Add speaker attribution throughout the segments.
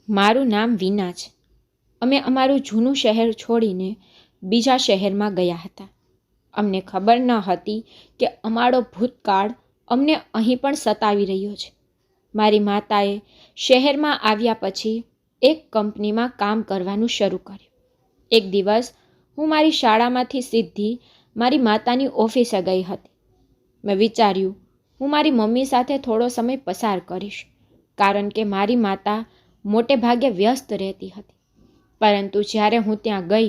Speaker 1: મારું નામ વિના છે. અમે અમારું જૂનું શહેર છોડીને બીજા શહેરમાં ગયા હતા. અમને ખબર ન હતી કે અમારો ભૂતકાળ અમને અહીં પણ સતાવી રહ્યો છે. મારી માતાએ શહેરમાં આવ્યા પછી એક કંપનીમાં કામ કરવાનું શરૂ કર્યું. એક દિવસ હું મારી શાળામાંથી સીધી મારી માતાની ઓફિસે ગઈ હતી. મેં વિચાર્યું હું મારી મમ્મી સાથે થોડો સમય પસાર કરીશ, કારણ કે મારી માતા મોટે ભાગે વ્યસ્ત રહેતી હતી. પરંતુ જ્યારે હું ત્યાં ગઈ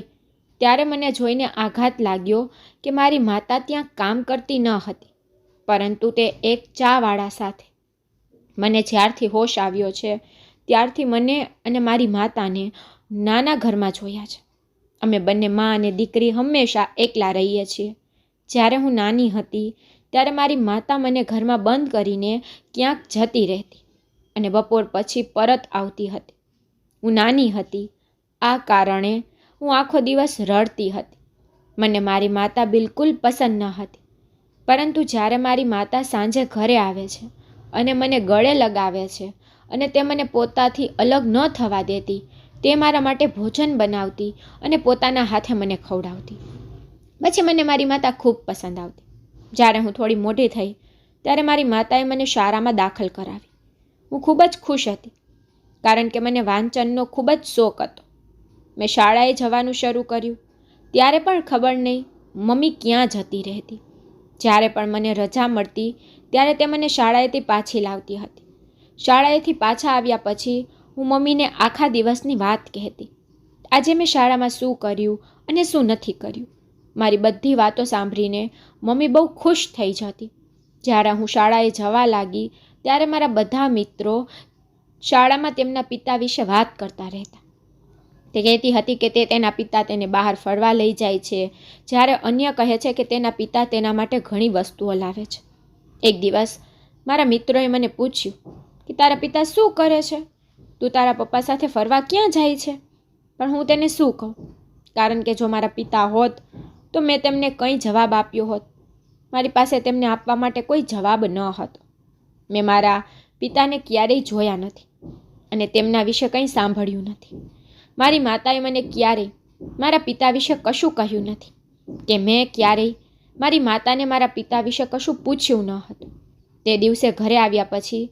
Speaker 1: ત્યારે મને જોઈને આઘાત લાગ્યો કે મારી માતા ત્યાં કામ કરતી ન હતી, પરંતુ તે એક ચાવાળા સાથે. મને જ્યારથી હોશ આવ્યો છે ત્યારથી મને અને મારી માતાને નાના ઘરમાં જોયા છે. અમે બંને મા અને દીકરી હંમેશા એકલા રહીએ છીએ. જ્યારે હું નાની હતી ત્યારે મારી માતા મને ઘરમાં બંધ કરીને ક્યાંક જતી રહેતી અને બપોર પછી પરત આવતી હતી. હું નાની હતી, આ કારણે હું આખો દિવસ રડતી હતી. મને મારી માતા બિલકુલ પસંદ ન હતી, પરંતુ જ્યારે મારી માતા સાંજે ઘરે આવે છે અને મને ગળે લગાવે છે અને તે મને પોતાથી અલગ ન થવા દેતી, તે મારા માટે ભોજન બનાવતી અને પોતાના હાથે મને ખવડાવતી, પછી મને મારી માતા ખૂબ પસંદ આવતી. જ્યારે હું થોડી મોટી થઈ ત્યારે મારી માતાએ મને શાળામાં દાખલ કરાવી. હું ખૂબ જ ખુશ હતી, કારણ કે મને વાંચનનો ખૂબ જ શોખ હતો. મેં શાળાએ જવાનું શરૂ કર્યું ત્યારે પણ ખબર નહીં મમ્મી ક્યાં જતી રહેતી. જ્યારે પણ મને રજા મળતી ત્યારે તે મને શાળાએથી પાછી લાવતી હતી. શાળાએથી પાછા આવ્યા પછી હું મમ્મીને આખા દિવસની વાત કહેતી. આજે મેં શાળામાં શું કર્યું અને શું નથી કર્યું. મારી બધી વાતો સાંભળીને મમ્મી બહુ ખુશ થઈ જતી. જ્યારે હું શાળાએ જવા લાગી ત્યારે મારા બધા મિત્રો શાળામાં તેમના પિતા વિશે વાત કરતા રહેતા. તે કહેતી હતી કે તેના પિતા તેને બહાર ફરવા લઈ જાય છે, જ્યારે અન્ય કહે છે કે તેના પિતા તેના માટે ઘણી વસ્તુઓ લાવે છે. એક દિવસ મારા મિત્રોએ મને પૂછ્યું કે તારા પિતા શું કરે છે? તું તારા પપ્પા સાથે ફરવા ક્યાં જાય છે? પણ હું તેને શું કહું, કારણ કે જો મારા પિતા હોત તો મેં તેમને કંઈ જવાબ આપ્યો હોત. મારી પાસે તેમને આપવા માટે કોઈ જવાબ ન હતો. મેં મારા પિતાને ક્યારેય જોયા નથી અને તેમના વિશે કંઈ સાંભળ્યું નથી. મારી માતાએ મને ક્યારેય મારા પિતા વિશે કશું કહ્યું નથી કે મેં ક્યારેય મારી માતાને મારા પિતા વિશે કશું પૂછ્યું ન હતું. તે દિવસે ઘરે આવ્યા પછી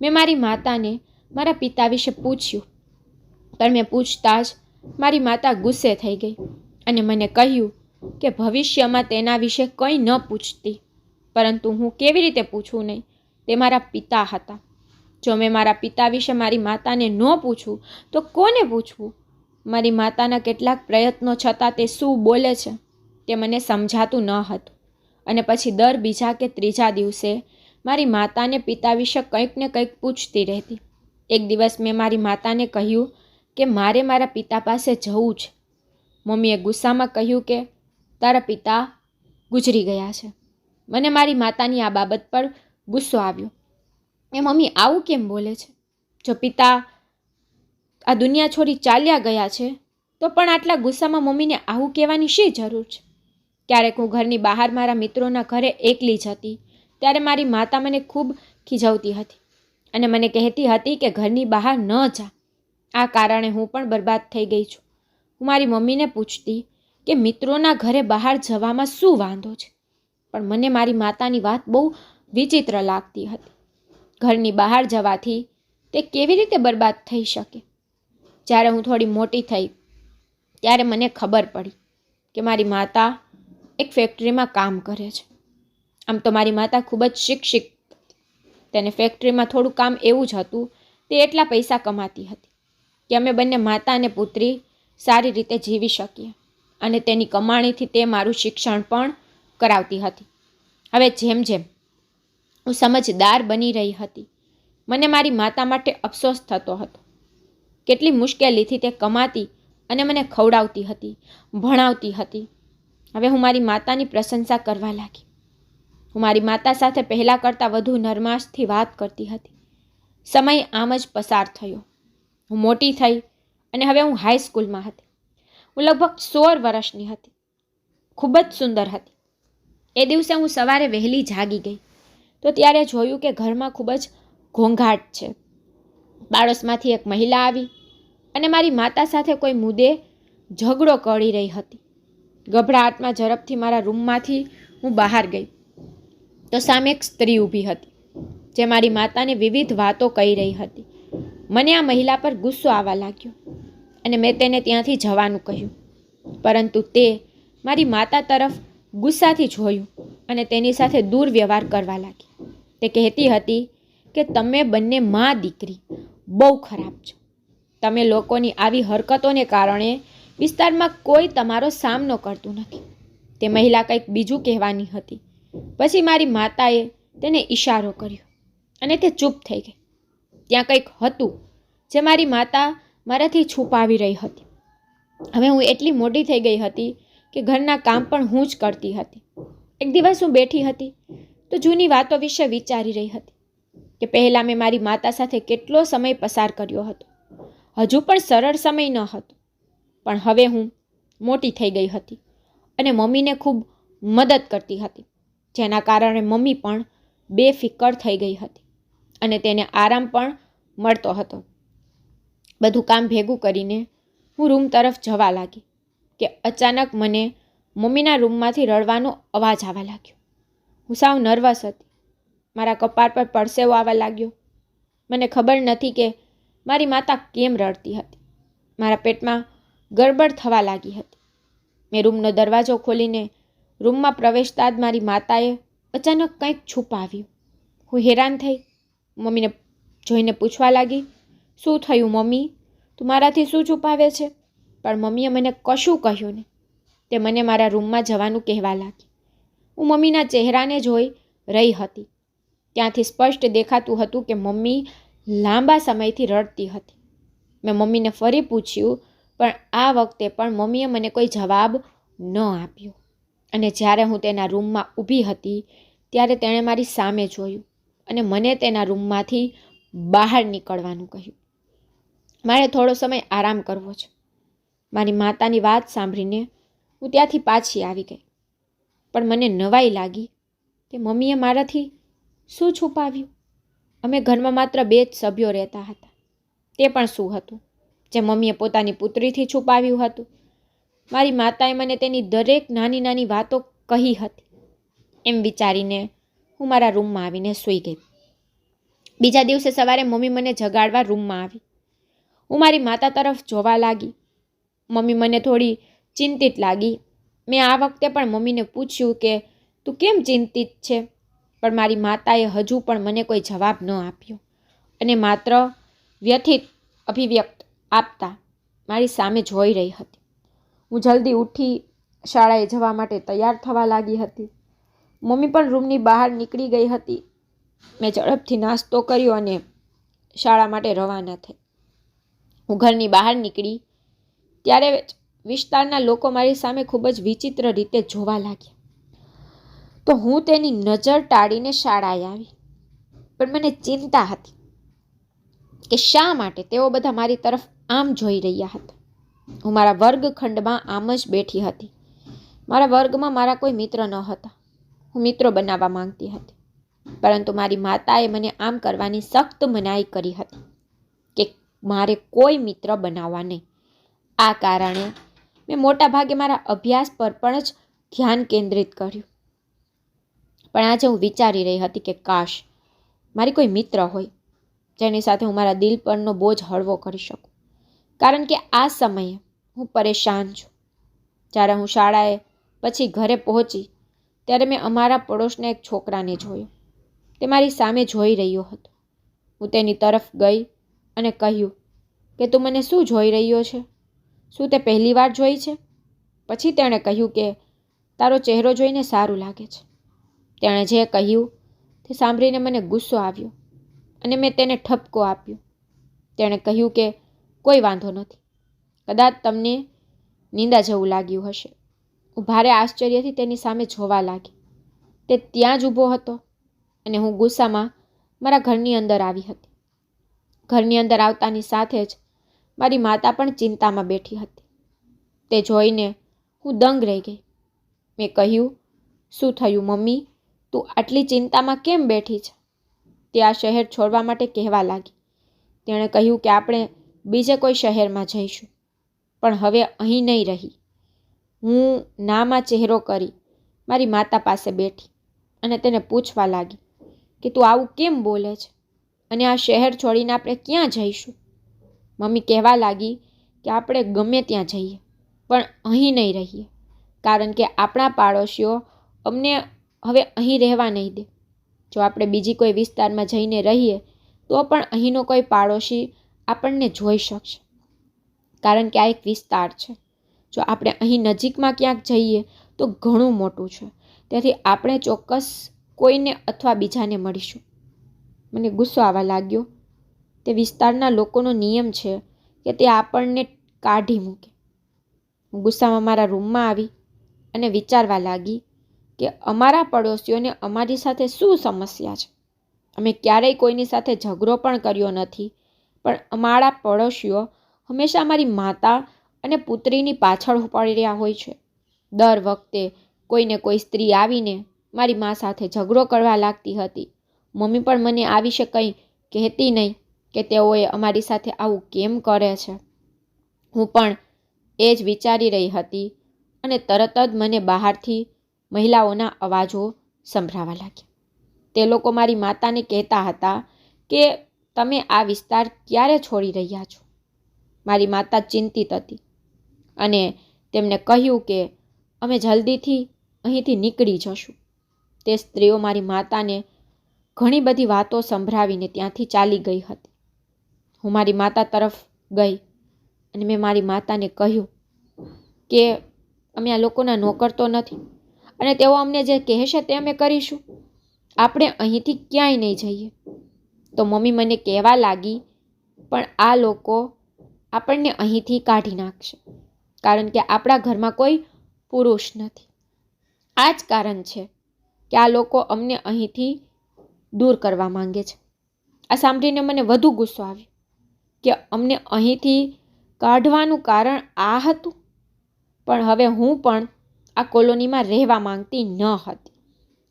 Speaker 1: મેં મારી માતાને મારા પિતા વિશે પૂછ્યું, પણ મેં પૂછતા જ મારી માતા ગુસ્સે થઈ ગઈ અને મને કહ્યું કે ભવિષ્યમાં તેના વિશે કંઈ ન પૂછતી. પરંતુ હું કેવી રીતે પૂછું નહીં? તે મારા પિતા હતા. જો મેં મારા પિતા વિશે મારી માતાને ન પૂછું તો કોને પૂછવું? મારી માતાના કેટલાક પ્રયત્નો છતાં તે શું બોલે છે તે મને સમજાતું ન હતું. અને પછી દર બીજા કે ત્રીજા દિવસે મારી માતાને પિતા વિશે કંઈક ને કંઈક પૂછતી રહેતી. એક દિવસ મેં મારી માતાને કહ્યું કે મારે મારા પિતા પાસે જવું છે. મમ્મીએ ગુસ્સામાં કહ્યું કે તારા પિતા ગુજરી ગયા છે. મને મારી માતાની આ બાબત પર ગુસ્સો આવ્યો. એ મમ્મી આવું કેમ બોલે છે? જો પિતા આ દુનિયા છોડી ચાલ્યા ગયા છે તો પણ આટલા ગુસ્સામાં મમ્મીને આવું કહેવાની શી જરૂર છે? ક્યારેક હું ઘરની બહાર મારા મિત્રોના ઘરે એકલી જતી ત્યારે મારી માતા મને ખૂબ ખીજવતી હતી અને મને કહેતી હતી કે ઘરની બહાર ન જા. આ કારણે હું પણ બરબાદ થઈ ગઈ છું. હું મારી મમ્મીને પૂછતી કે મિત્રોના ઘરે બહાર જવામાં શું વાંધો છે, પણ મને મારી માતાની વાત બહુ વિચિત્ર લાગતી હતી. ઘરની બહાર જવાથી તે કેવી રીતે બરબાદ થઈ શકે? જ્યારે હું થોડી મોટી થઈ ત્યારે મને ખબર પડી કે મારી માતા એક ફેક્ટરીમાં કામ કરે છે. આમ તો મારી માતા ખૂબ જ શિક્ષિત હતી. તેને ફેક્ટરીમાં થોડું કામ એવું જ હતું, તે એટલા પૈસા કમાતી હતી કે અમે બંને માતા અને પુત્રી સારી રીતે જીવી શકીએ અને તેની કમાણીથી તે મારું શિક્ષણ પણ કરાવતી હતી. હવે જેમ જેમ હું સમજદાર બની રહી હતી મને મારી માતા માટે અફસોસ થતો હતો. કેટલી મુશ્કેલીથી તે કમાતી અને મને ખવડાવતી હતી, ભણાવતી હતી. હવે હું મારી માતાની પ્રશંસા કરવા લાગી. હું મારી માતા સાથે પહેલાં કરતાં વધુ નરમાશથી વાત કરતી હતી. સમય આમ જ પસાર થયો. હું મોટી થઈ અને હવે હું હાઈસ્કૂલમાં હતી. હું લગભગ 16 વર્ષની હતી. ખૂબ જ સુંદર હતી. એ દિવસે હું સવારે વહેલી જાગી ગઈ તો ત્યારે જોયું કે ઘરમાં ખૂબ જ ઘોંઘાટ છે. પાડોશમાંથી એક મહિલા આવી અને મારી માતા સાથે કોઈ મુદ્દે ઝઘડો કરી રહી હતી. ગભરાટમાં ઝડપથી મારા રૂમમાંથી હું બહાર ગઈ તો સામે એક સ્ત્રી ઊભી હતી જે મારી માતાને વિવિધ વાતો કહી રહી હતી. મને આ મહિલા પર ગુસ્સો આવવા લાગ્યો અને મેં તેને ત્યાંથી જવાનું કહ્યું, પરંતુ તે મારી માતા તરફ ગુસ્સાથી જોયું અને તેની સાથે દુર્વ્યવહાર કરવા લાગી. તે કહેતી હતી કે તમે બંને મા દીકરી બહુ ખરાબ છો. તમે લોકોની આવી હરકતોને કારણે વિસ્તારમાં કોઈ તમારો સામનો કરતું નથી. તે મહિલા કંઈક બીજું કહેવાની હતી. પછી મારી માતાએ તેને ઈશારો કર્યો અને તે ચૂપ થઈ ગઈ. ત્યાં કંઈક હતું જે મારી માતા મારાથી છુપાવી રહી હતી. હવે હું એટલી મોટી થઈ ગઈ હતી કે ઘરના કામ પણ હું જ કરતી હતી. એક દિવસ હું બેઠી હતી તો જૂની વાતો વિશે વિચારી રહી હતી કે પહેલાં મેં મારી માતા સાથે કેટલો સમય પસાર કર્યો હતો. હજુ પણ સરળ સમય ન હતો, પણ હવે હું મોટી થઈ ગઈ હતી અને મમ્મીને ખૂબ મદદ કરતી હતી, જેના કારણે મમ્મી પણ બેફિકર થઈ ગઈ હતી અને તેને આરામ પણ મળતો હતો. બધું કામ ભેગું કરીને હું રૂમ તરફ જવા લાગી કે અચાનક મને મમ્મીના રૂમમાંથી રડવાનો અવાજ આવવા લાગ્યો. હું સાવ નર્વસ હતી. મારા કપાળ પર પરસેવો આવવા લાગ્યો. મને ખબર નથી કે મારી માતા કેમ રડતી હતી. મારા પેટમાં ગડબડ થવા લાગી હતી. મેં રૂમનો દરવાજો ખોલીને રૂમમાં પ્રવેશતા જ મારી માતાએ અચાનક કંઈક છુપાવ્યું. હું હેરાન થઈ. મમ્મીને જોઈને પૂછવા લાગી, શું થયું મમ્મી? તું મારાથી શું છુપાવે છે? પણ મમ્મીએ મને કશું કહ્યું નહીં. તે મને મારા રૂમમાં જવાનું કહેવા લાગી. હું મમ્મીના ચહેરાને જોઈ રહી હતી. ત્યાંથી સ્પષ્ટ દેખાતું હતું કે મમ્મી લાંબા સમયથી રડતી હતી. મેં મમ્મીને ફરી પૂછ્યું, પણ આ વખતે પણ મમ્મીએ મને કોઈ જવાબ ન આપ્યો. અને જ્યારે હું તેના રૂમમાં ઊભી હતી ત્યારે તેણે મારી સામે જોયું અને મને તેના રૂમમાંથી બહાર નીકળવાનું કહ્યું. મારે થોડો સમય આરામ કરવો છે. મારી માતાની વાત સાંભળીને હું ત્યાંથી પાછી આવી ગઈ. પણ મને નવાઈ લાગી કે મમ્મીએ મારાથી શું છુપાવ્યું. અમે ઘરમાં માત્ર 2 જ સભ્યો રહેતા હતા. તે પણ શું હતું જે મમ્મીએ પોતાની પુત્રીથી છુપાવ્યું હતું. મારી માતાએ મને તેની દરેક નાની નાની વાતો કહી હતી. એમ વિચારીને હું મારા રૂમમાં આવીને સૂઈ ગઈ. બીજા દિવસે સવારે મમ્મી મને જગાડવા રૂમમાં આવી. હું મારી માતા તરફ જોવા લાગી. મમ્મી મને થોડી ચિંતિત લાગી. મેં આ વખતે પણ મમ્મીને પૂછ્યું કે તું કેમ ચિંતિત છે? પણ મારી માતાએ હજુ પણ મને કોઈ જવાબ ન આપ્યો અને માત્ર વ્યથિત અભિવ્યક્ત આપતા મારી સામે જોઈ રહી હતી. હું જલ્દી ઉઠી શાળાએ જવા માટે તૈયાર થવા લાગી હતી. મમ્મી પણ રૂમની બહાર નીકળી ગઈ હતી. મેં ઝડપથી નાસ્તો કર્યો અને શાળા માટે રવાના થઈ. હું ઘરની બહાર નીકળી ત્યારે વિસ્તારના લોકો મારી સામે ખૂબ જ વિચિત્ર રીતે જોવા લાગ્યા. તો હું તેની નજર ટાળીને શાળાએ આવી. પણ મને ચિંતા હતી કે શા માટે તેઓ બધા મારી તરફ આમ જોઈ રહ્યા હતા. હું મારા વર્ગખંડમાં આમ જ બેઠી હતી. મારા વર્ગમાં મારા કોઈ મિત્ર ન હતા. હું મિત્રો બનાવવા માંગતી હતી, પરંતુ મારી માતાએ મને આમ કરવાની સખ્ત મનાઈ કરી હતી કે મારે કોઈ મિત્ર બનાવવા નહીં. આ કારણે મેં મોટા ભાગે મારા અભ્યાસ પર પણ જ ધ્યાન કેન્દ્રિત કર્યું. પણ આજે હું વિચારી રહી હતી કે કાશ મારી કોઈ મિત્ર હોય જેની સાથે હું મારા દિલ પરનો બોજ હળવો કરી શકું, કારણ કે આ સમયે હું પરેશાન છું. જ્યારે હું શાળાએ પછી ઘરે પહોંચી ત્યારે મેં અમારા પડોશના એક છોકરાને જોયો. તે મારી સામે જોઈ રહ્યો હતો. હું તેની તરફ ગઈ અને કહ્યું કે તું મને શું જોઈ રહ્યો છે? શું તે પહેલી વાર જોઈ છે? પછી તેણે કહ્યું કે તારો ચહેરો જોઈને સારું લાગે છે. તેણે જે કહ્યું તે સાંભળીને મને ગુસ્સો આવ્યો અને મેં તેને ઠપકો આપ્યો. તેણે કહ્યું કે કોઈ વાંધો નથી, કદાચ તમને નિંદા જેવું લાગ્યું હશે. હું ભારે આશ્ચર્યથી તેની સામે જોવા લાગી. તે ત્યાં જ ઊભો હતો અને હું ગુસ્સામાં મારા ઘરની અંદર આવી હતી. ઘરની અંદર આવતાની સાથે જ મારી માતા પણ ચિંતામાં બેઠી હતી. તે જોઈને હું દંગ રહી ગઈ. મેં કહ્યું, શું થયું મમ્મી? તું આટલી ચિંતામાં કેમ બેઠી છે? તે આ શહેર છોડવા માટે કહેવા લાગી. તેણે કહ્યું કે આપણે બીજે કોઈ શહેરમાં જઈશું, પણ હવે અહીં નહીં રહી. હું નામાં ચહેરો કરી મારી માતા પાસે બેઠી અને તેને પૂછવા લાગી કે તું આવું કેમ બોલે છે અને આ શહેર છોડીને આપણે ક્યાં જઈશું? મમ્મી કહેવા લાગી કે આપણે ગમે ત્યાં જઈએ, પણ અહીં નહીં રહીએ, કારણ કે આપણા પાડોશીઓ અમને હવે અહીં રહેવા નહીં દે. જો આપણે બીજી કોઈ વિસ્તારમાં જઈને રહીએ તો પણ અહીંનો કોઈ પાડોશી આપણને જોઈ શકશે, કારણ કે આ એક વિસ્તાર છે. જો આપણે અહીં નજીકમાં ક્યાંક જઈએ તો ઘણું મોટું છે, તેથી આપણે ચોક્કસ કોઈને અથવા બીજાને મળીશું. મને ગુસ્સો આવવા લાગ્યો. તે વિસ્તારના લોકોનો નિયમ છે કે તે આપણને કાઢી મૂકે. હું ગુસ્સામાં મારા રૂમમાં આવી અને વિચારવા લાગી કે અમારા પડોશીઓને અમારી સાથે શું સમસ્યા છે. અમે ક્યારેય કોઈની સાથે ઝઘડો પણ કર્યો નથી, પણ અમારા પડોશીઓ હંમેશા અમારી માતા અને પુત્રીની પાછળ પડી રહ્યા હોય છે. દર વખતે કોઈને કોઈ સ્ત્રી આવીને મારી મા સાથે ઝઘડો કરવા લાગતી હતી. મમ્મી પણ મને આ વિશે કંઈ કહેતી નહીં કે તેઓએ અમારી સાથે આવું કેમ કરે છે. હું પણ એ જ વિચારી રહી હતી અને તરત જ મને બહારથી મહિલાઓના અવાજો સંભળાવા લાગ્યા. તે લોકો મારી માતાને કહેતા હતા કે તમે આ વિસ્તાર ક્યારે છોડી રહ્યા છો? મારી માતા ચિંતિત હતી અને તેમને કહ્યું કે અમે જલ્દીથી અહીંથી નીકળી જશું. તે સ્ત્રીઓ મારી માતાને ઘણી બધી વાતો સંભળાવીને ત્યાંથી ચાલી ગઈ હતી. હું મારી માતા તરફ ગઈ અને મેં મારી માતાને કહ્યું કે અમે આ લોકોના નોકર તો નથી અને તેઓ અમને જે કહેશે તે અમે કરીશું. આપણે અહીંથી ક્યાંય નહીં જઈએ. તો મમ્મી મને કહેવા લાગી, પણ આ લોકો આપણને અહીંથી કાઢી નાખશે, કારણ કે આપણા ઘરમાં કોઈ પુરુષ નથી. આ જ કારણ છે કે આ લોકો અમને અહીંથી દૂર કરવા માંગે છે. આ સાંભળીને મને વધુ ગુસ્સો આવ્યો કે અમને અહીંથી કાઢવાનું કારણ આ હતું. પણ હવે હું પણ આ કોલોનીમાં રહેવા માંગતી ન હતી.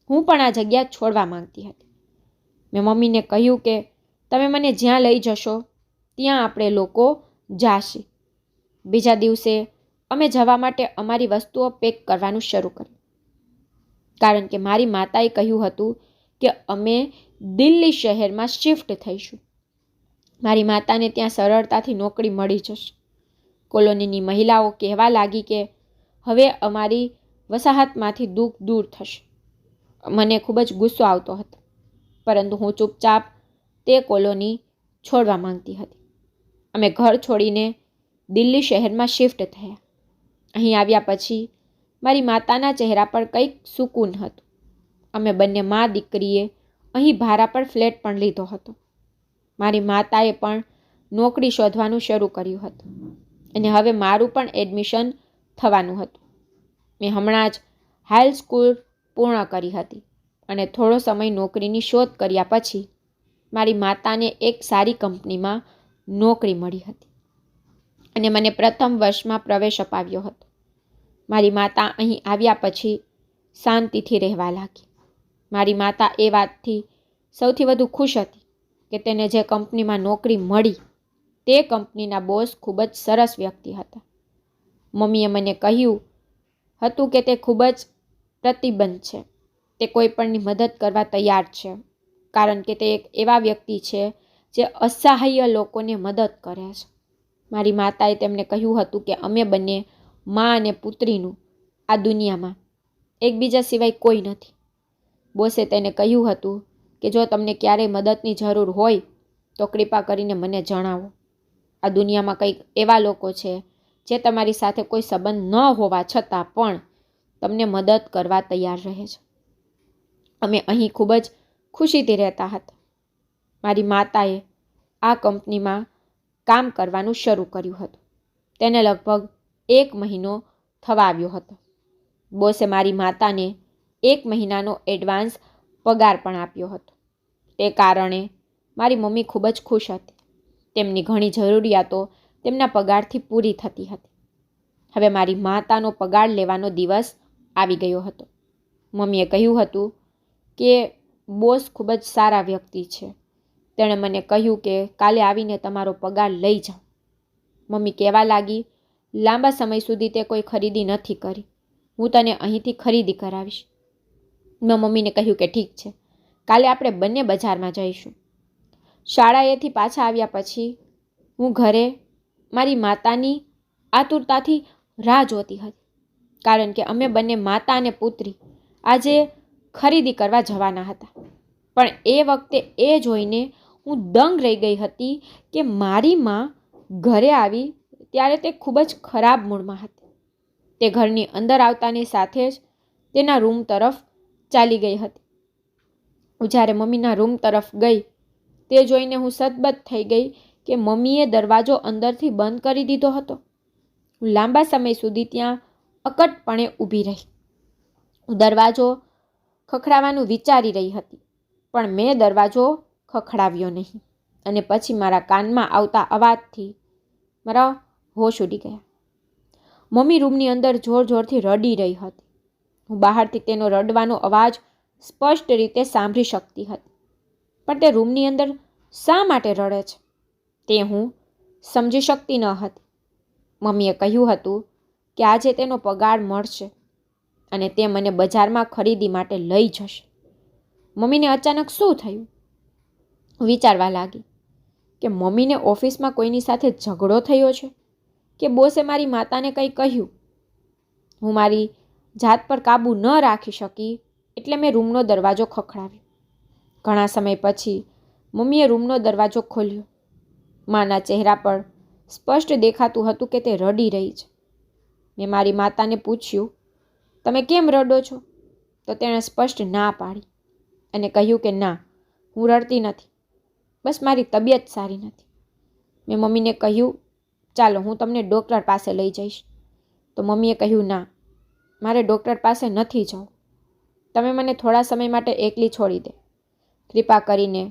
Speaker 1: હું પણ આ જગ્યા છોડવા માંગતી હતી. મેં મમ્મીને કહ્યું કે તમે મને જ્યાં લઈ જશો ત્યાં આપણે લોકો જાશે. બીજા દિવસે અમે જવા માટે અમારી વસ્તુઓ પેક કરવાનું શરૂ કર્યું, કારણ કે મારી માતાએ કહ્યું હતું કે અમે દિલ્હી શહેરમાં શિફ્ટ થઈશું. મારી માતાને ત્યાં સરળતાથી નોકરી મળી જશે. કોલોનીની મહિલાઓ કહેવા લાગી કે હવે અમારી વસાહતમાંથી દુઃખ દૂર થશે. મને ખૂબ જ ગુસ્સો આવતો હતો, પરંતુ હું ચૂપચાપ તે કોલોની છોડવા માંગતી હતી. અમે ઘર છોડીને દિલ્હી શહેરમાં શિફ્ટ થયા. અહીં આવ્યા પછી મારી માતાના ચહેરા પર કંઈક સુકૂન હતું. અમે બંને મા દીકરીએ અહીં ભાડા પર ફ્લેટ પણ લીધો હતો. મારી માતાએ પણ નોકરી શોધવાનું શરૂ કર્યું હતું અને હવે મારું પણ એડમિશન થવાનું હતું. મેં હમણાં જ હાઈ સ્કૂલ પૂર્ણ કરી હતી અને થોડો સમય નોકરીની શોધ કર્યા પછી મારી માતાને એક સારી કંપનીમાં નોકરી મળી હતી અને મને પ્રથમ વર્ષમાં પ્રવેશ અપાવ્યો હતો. મારી માતા અહીં આવ્યા પછી શાંતિથી રહેવા લાગી. મારી માતા એ વાતથી સૌથી વધુ ખુશ હતી કે તેને જે કંપનીમાં નોકરી મળી તે કંપનીના બોસ ખૂબ જ સરસ વ્યક્તિ હતા. મમ્મીએ મને કહ્યું હતું કે તે ખૂબ જ પ્રતિબદ્ધ છે. તે કોઈ પણની મદદ કરવા તૈયાર છે, કારણ કે તે એક એવા વ્યક્તિ છે જે અસહાય લોકોને મદદ કરે છે. મારી માતાએ તેમને કહ્યું હતું કે અમે બંને મા અને પુત્રીનું આ દુનિયામાં એકબીજા સિવાય કોઈ નથી. બોસે તેને કહ્યું હતું કે જો તમને ક્યારેય મદદની જરૂર હોય તો કૃપા કરીને મને જણાવો. આ દુનિયામાં કંઈક એવા લોકો છે જે તમારી સાથે કોઈ સંબંધ ન હોવા છતાં પણ તમને મદદ કરવા તૈયાર રહે છે. અમે અહીં ખૂબ જ ખુશીથી રહેતા હતા. મારી માતાએ આ કંપનીમાં કામ કરવાનું શરૂ કર્યું હતું. તેને લગભગ 1 મહિનો થવા આવ્યો હતો. બોસે મારી માતાને 1 મહિનાનો એડવાન્સ પગાર પણ આપ્યો હતો. તે કારણે મારી મમ્મી ખૂબ જ ખુશ હતી. તેમની ઘણી જરૂરિયાતો તેમના પગારથી પૂરી થતી હતી. હવે મારી માતાનો પગાર લેવાનો દિવસ આવી ગયો હતો. મમ્મીએ કહ્યું હતું કે બોસ ખૂબ જ સારા વ્યક્તિ છે. તેણે મને કહ્યું કે કાલે આવીને તમારો પગાર લઈ જાઓ. મમ્મી કહેવા લાગી, લાંબા સમય સુધી તે કોઈ ખરીદી નથી કરી. હું તને અહીંથી ખરીદી કરાવીશ. મેં મમ્મીને કહ્યું કે ઠીક છે, કાલે આપણે બંને બજારમાં જઈશું. શાળાએથી પાછા આવ્યા પછી હું ઘરે મારી માતાની આતુરતાથી રાહ જોતી હતી, કારણ કે અમે બંને માતા અને પુત્રી આજે ખરીદી કરવા જવાના હતા. પણ એ વખતે એ જોઈને હું દંગ રહી ગઈ હતી કે મારી માં ઘરે આવી ત્યારે તે ખૂબ જ ખરાબ મૂડમાં હતી. તે ઘરની અંદર આવતાની સાથે જ તેના રૂમ તરફ ચાલી ગઈ હતી. હું જ્યારે મમ્મીના રૂમ તરફ ગઈ તે જોઈને હું સતબત થઈ ગઈ કે મમ્મીએ દરવાજો અંદરથી બંધ કરી દીધો હતો. હું લાંબા સમય સુધી ત્યાં અકટપણે ઊભી રહી. હું દરવાજો ખખડાવવાનું વિચારી રહી હતી, પણ મેં દરવાજો ખખડાવ્યો નહીં અને પછી મારા કાનમાં આવતા અવાજથી મારા હોશ ઉડી ગયા. મમ્મી રૂમની અંદર જોર જોરથી રડી રહી હતી. હું બહારથી તેનો રડવાનો અવાજ સ્પષ્ટ રીતે સાંભળી શકતી હતી, પણ તે રૂમની અંદર શા માટે રડે છે તે હું સમજી શકતી ન હતી. મમ્મીએ કહ્યું હતું કે આજે તેનો પગાર મળશે અને તે મને બજારમાં ખરીદી માટે લઈ જશે. મમ્મીને અચાનક શું થયું? વિચારવા લાગી કે મમ્મીને ઓફિસમાં કોઈની સાથે ઝઘડો થયો છે કે બોસે મારી માતાને કંઈ કહ્યું. હું મારી જાત પર કાબૂ ન રાખી શકી એટલે મેં રૂમનો દરવાજો ખખડાવ્યો. ઘણા સમય પછી મમ્મીએ રૂમનો દરવાજો ખોલ્યો. માના ચહેરા પર સ્પષ્ટ દેખાતું હતું કે તે રડી રહી છે. મેં મારી માતાને પૂછ્યું, તમે કેમ રડો છો? તો તેણે સ્પષ્ટ ના પાડી અને કહ્યું કે ના, હું રડતી નથી, બસ મારી તબિયત સારી નથી. મેં મમ્મીને કહ્યું, ચાલો હું તમને ડૉક્ટર પાસે લઈ જઈશ. તો મમ્મીએ કહ્યું, ના, મારે ડૉક્ટર પાસે નથી જવું. તમે મને થોડા સમય માટે એકલી છોડી દે. કૃપા કરીને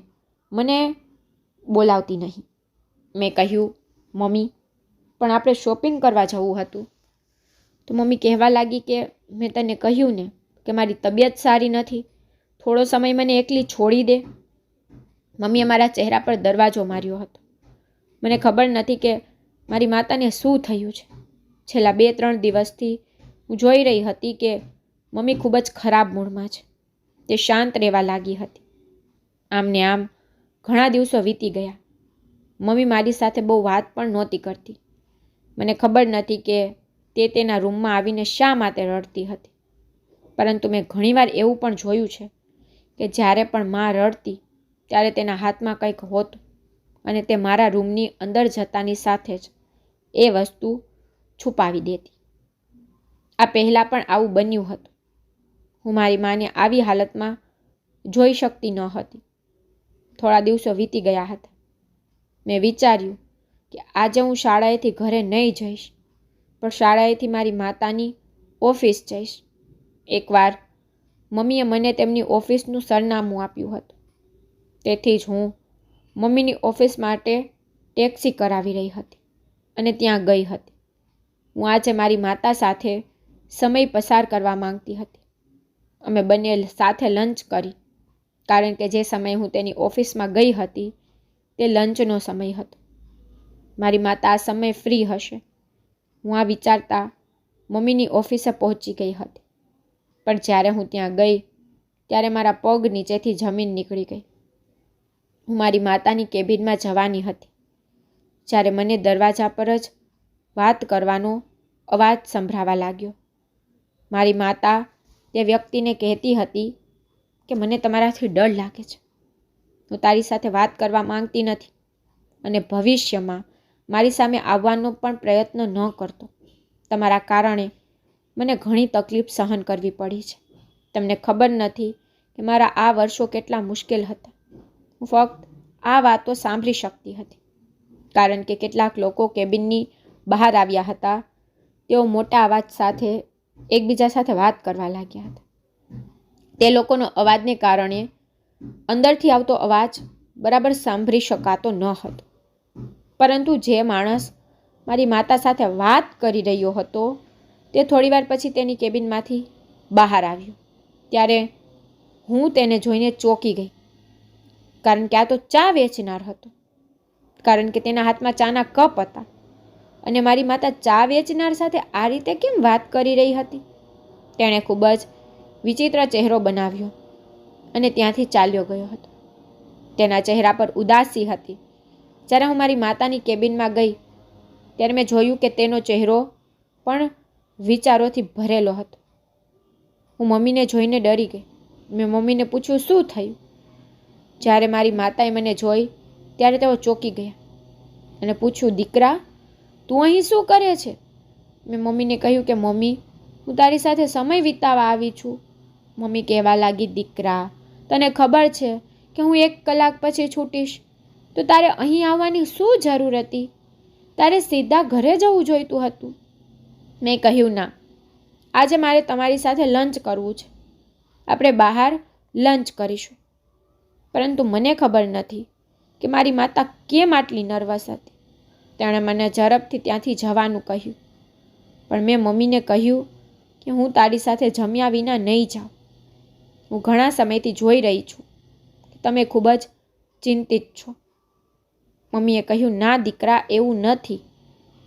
Speaker 1: મને બોલાવતી નહીં. મેં કહ્યું, મમ્મી, પણ આપણે શોપિંગ કરવા જવું હતું. તો મમ્મી કહેવા લાગી કે મેં તને કહ્યું ને કે મારી તબિયત સારી નથી, થોડો સમય મને એકલી છોડી દે. મમ્મીએ મારા ચહેરા પર દરવાજો માર્યો હતો. મને ખબર નથી કે મારી માતાને શું થયું છે. છેલ્લા 2-3 દિવસથી હું જોઈ રહી હતી કે મમ્મી ખૂબ જ ખરાબ મૂડમાં છે. તે શાંત રહેવા લાગી હતી. આમ ને આમ ઘણા દિવસો વીતી ગયા. મમ્મી મારી સાથે બહુ વાત પણ નહોતી કરતી. મને ખબર નથી કે તે તેના રૂમમાં આવીને શા માટે રડતી હતી, પરંતુ મેં ઘણીવાર એવું પણ જોયું છે કે જ્યારે પણ મા રડતી ત્યારે તેના હાથમાં કંઈક હોતું અને તે મારા રૂમની અંદર જતાની સાથે જ એ વસ્તુ છુપાવી દેતી. આ પહેલાં પણ આવું બન્યું હતું. હું મારી માને આવી હાલતમાં જોઈ શકતી ન હતી. થોડા દિવસો વીતી ગયા હતા. મેં વિચાર્યું કે આજે હું શાળાએથી ઘરે નહીં જઈશ, પણ શાળાએથી મારી માતાની ઓફિસ જઈશ. એકવાર મમ્મીએ મને તેમની ઓફિસનું સરનામું આપ્યું હતું, તેથી જ હું મમ્મીની ઓફિસ માટે ટેક્સી કરાવી રહી હતી અને ત્યાં ગઈ હતી. હું આજે મારી માતા સાથે સમય પસાર કરવા માંગતી હતી. અમે બંને સાથે લંચ કરી, કારણ કે જે સમયે હું તેની ઓફિસમાં ગઈ હતી તે લંચનો સમય હતો. મારી માતા આ સમયે ફ્રી હશે. હું આ વિચારતા મમ્મીની ઓફિસે પહોંચી ગઈ હતી, પણ જ્યારે હું ત્યાં ગઈ ત્યારે મારા પગ નીચેથી જમીન નીકળી ગઈ. હું મારી માતાની કેબિનમાં જવાની હતી જ્યારે મને દરવાજા પર જ વાત કરવાનો અવાજ સંભળાવા લાગ્યો. મારી માતા તે વ્યક્તિને કહેતી હતી કે મને તમારાથી ડર લાગે છે. હું તારી સાથે વાત કરવા માંગતી નથી અને ભવિષ્યમાં મારી સામે આવવાનો પણ પ્રયત્ન ન કરતો. તમારા કારણે મને ઘણી તકલીફ સહન કરવી પડી છે. તમને ખબર નથી કે મારા આ વર્ષો કેટલા મુશ્કેલ હતા. હું ફક્ત આ વાતો સાંભળી શકતી હતી, કારણ કે કેટલાક લોકો કેબિનની બહાર આવ્યા હતા. તેઓ મોટા અવાજ સાથે એકબીજા સાથે વાત કરવા લાગ્યા હતા. તે લોકોનો અવાજને કારણે અંદરથી આવતો અવાજ બરાબર સાંભળી શકાતો ન હતો, પરંતુ જે માણસ મારી માતા સાથે વાત કરી રહ્યો હતો તે થોડીવાર પછી તેની કેબિનમાંથી બહાર આવ્યો. ત્યારે હું તેને જોઈને ચોંકી ગઈ, કારણ કે આ તો ચા વેચનાર હતો, કારણ કે તેના હાથમાં ચાના કપ હતા. અને મારી માતા ચા વેચનાર સાથે આ રીતે કેમ વાત કરી રહી હતી? તેણે ખૂબ જ વિચિત્ર ચહેરો બનાવ્યો અને ત્યાંથી ચાલ્યો ગયો હતો. તેના ચહેરા પર ઉદાસી હતી. જ્યારે હું મારી માતાની કેબિનમાં ગઈ ત્યારે મેં જોયું કે તેનો ચહેરો પણ વિચારોથી ભરેલો હતો. હું મમ્મીને જોઈને ડરી ગઈ. મેં મમ્મીને પૂછ્યું, શું થયું? જ્યારે મારી માતાએ મને જોઈ ત્યારે તેઓ ચોંકી ગયા અને પૂછ્યું, દીકરા, તું અહીં શું કરે છે? મેં મમ્મીને કહ્યું કે મમ્મી, હું તારી સાથે સમય વિતાવવા આવી છું. મમ્મી કહેવા લાગી, દીકરા, તને ખબર છે કે હું 1 કલાક પછી છૂટીશ, તો તારે અહીં આવવાની શું જરૂર હતી? તારે સીધા ઘરે જવું જોઈતું હતું. મેં કહ્યું, ના, આજે મારે તમારી સાથે લંચ કરવું છે. આપણે બહાર લંચ કરીશું. પરંતુ મને ખબર નથી કે મારી માતા કેમ આટલી નર્વસ હતી. તેણે મને ઝડપથી ત્યાંથી જવાનું કહ્યું. પણ મેં મમ્મીને કહ્યું કે હું તારી સાથે જમ્યા વિના નહીં જાઉં. હું ઘણા સમયથી જોઈ રહી છું કે તમે ખૂબ જ ચિંતિત છો. મમ્મીએ કહ્યું, ના દીકરા, એવું નથી.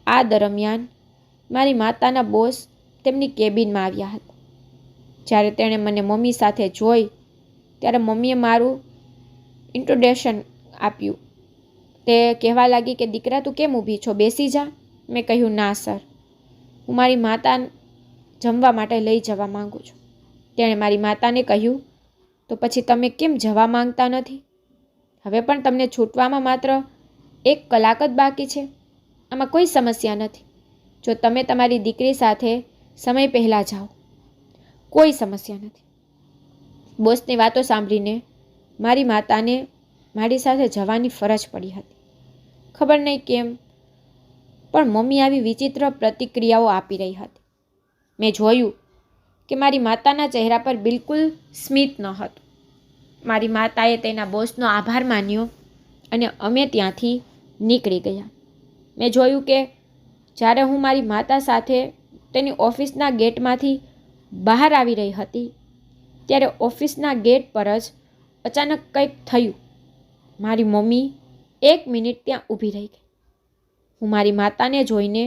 Speaker 1: આ દરમિયાન મારી માતાના બોસ તેમની કેબિનમાં આવ્યા હતા. જ્યારે તેણે મને મમ્મી સાથે જોઈ ત્યારે મમ્મીએ મારું ઇન્ટ્રોડક્શન આપ્યું. તે કહેવા લાગી કે દીકરા, તું કેમ ઊભી છો? બેસી જા. મેં કહ્યું, ના સર, હું મારી માતા જમવા માટે લઈ જવા માંગુ છું. તેણે મારી માતાને કહ્યું, તો પછી તમે કેમ જવા માંગતા નથી? હવે પણ તમને છૂટવામાં માત્ર 1 કલાક જ બાકી છે. આમાં કોઈ સમસ્યા નથી જો તમે તમારી દીકરી સાથે સમય પહેલાં જાઓ. કોઈ સમસ્યા નથી. બોસની વાતો સાંભળીને મારી માતાને મારી સાથે જવાની ફરજ પડી હતી. ખબર નહીં કેમ, પણ મમ્મી આવી વિચિત્ર પ્રતિક્રિયાઓ આપી રહી હતી. મેં જોયું કે મારી માતાના ચહેરા પર બિલકુલ સ્મિત ન હતું. મારી માતાએ તેના બોસનો આભાર માન્યો અને અમે ત્યાંથી નીકળી ગયા. મેં જોયું કે જ્યારે હું મારી માતા સાથે તેની ઓફિસના ગેટમાંથી બહાર આવી રહી હતી ત્યારે ઓફિસના ગેટ પર જ અચાનક કંઈક થયું. મારી મમ્મી 1 મિનિટ ત્યાં ઊભી રહી ગઈ. હું મારી માતાને જોઈને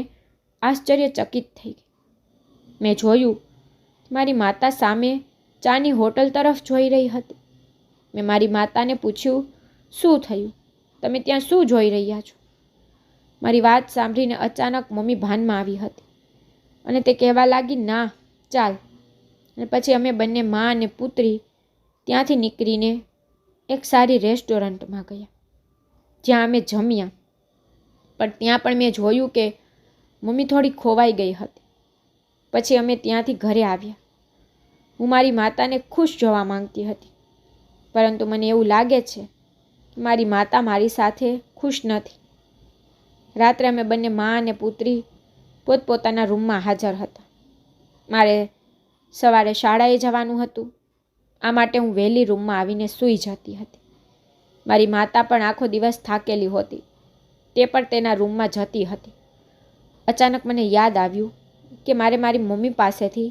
Speaker 1: આશ્ચર્યચકિત થઈ ગઈ. મેં જોયું મારી માતા સામે ચાની હોટલ તરફ જોઈ રહી હતી. મેં મારી માતાને પૂછ્યું, શું થયું? તમે ત્યાં શું જોઈ રહ્યા છો? મારી વાત સાંભળીને અચાનક મમ્મી ભાનમાં આવી હતી અને તે કહેવા લાગી, ના, ચાલ. અને પછી અમે બંને મા અને પુત્રી ત્યાંથી નીકળીને એક સારી રેસ્ટોરન્ટમાં ગયા જ્યાં અમે જમ્યા. પણ ત્યાં પણ મેં જોયું કે મમ્મી થોડી ખોવાઈ ગઈ હતી. પછી અમે ત્યાંથી ઘરે આવ્યા. હું મારી માતાને ખુશ જોવા માંગતી હતી, પરંતુ મને એવું લાગે છે કે મારી માતા મારી સાથે ખુશ નથી. રાત્રે અમે બંને મા અને પુત્રી પોતપોતાના રૂમમાં હાજર હતા. મારે સવારે શાળાએ જવાનું હતું. આ માટે હું વહેલી રૂમમાં આવીને સૂઈ જતી હતી. મારી માતા પણ આખો દિવસ થાકેલી હતી. તે પણ તેના રૂમમાં જતી હતી. અચાનક મને યાદ આવ્યું કે મારે મારી મમ્મી પાસેથી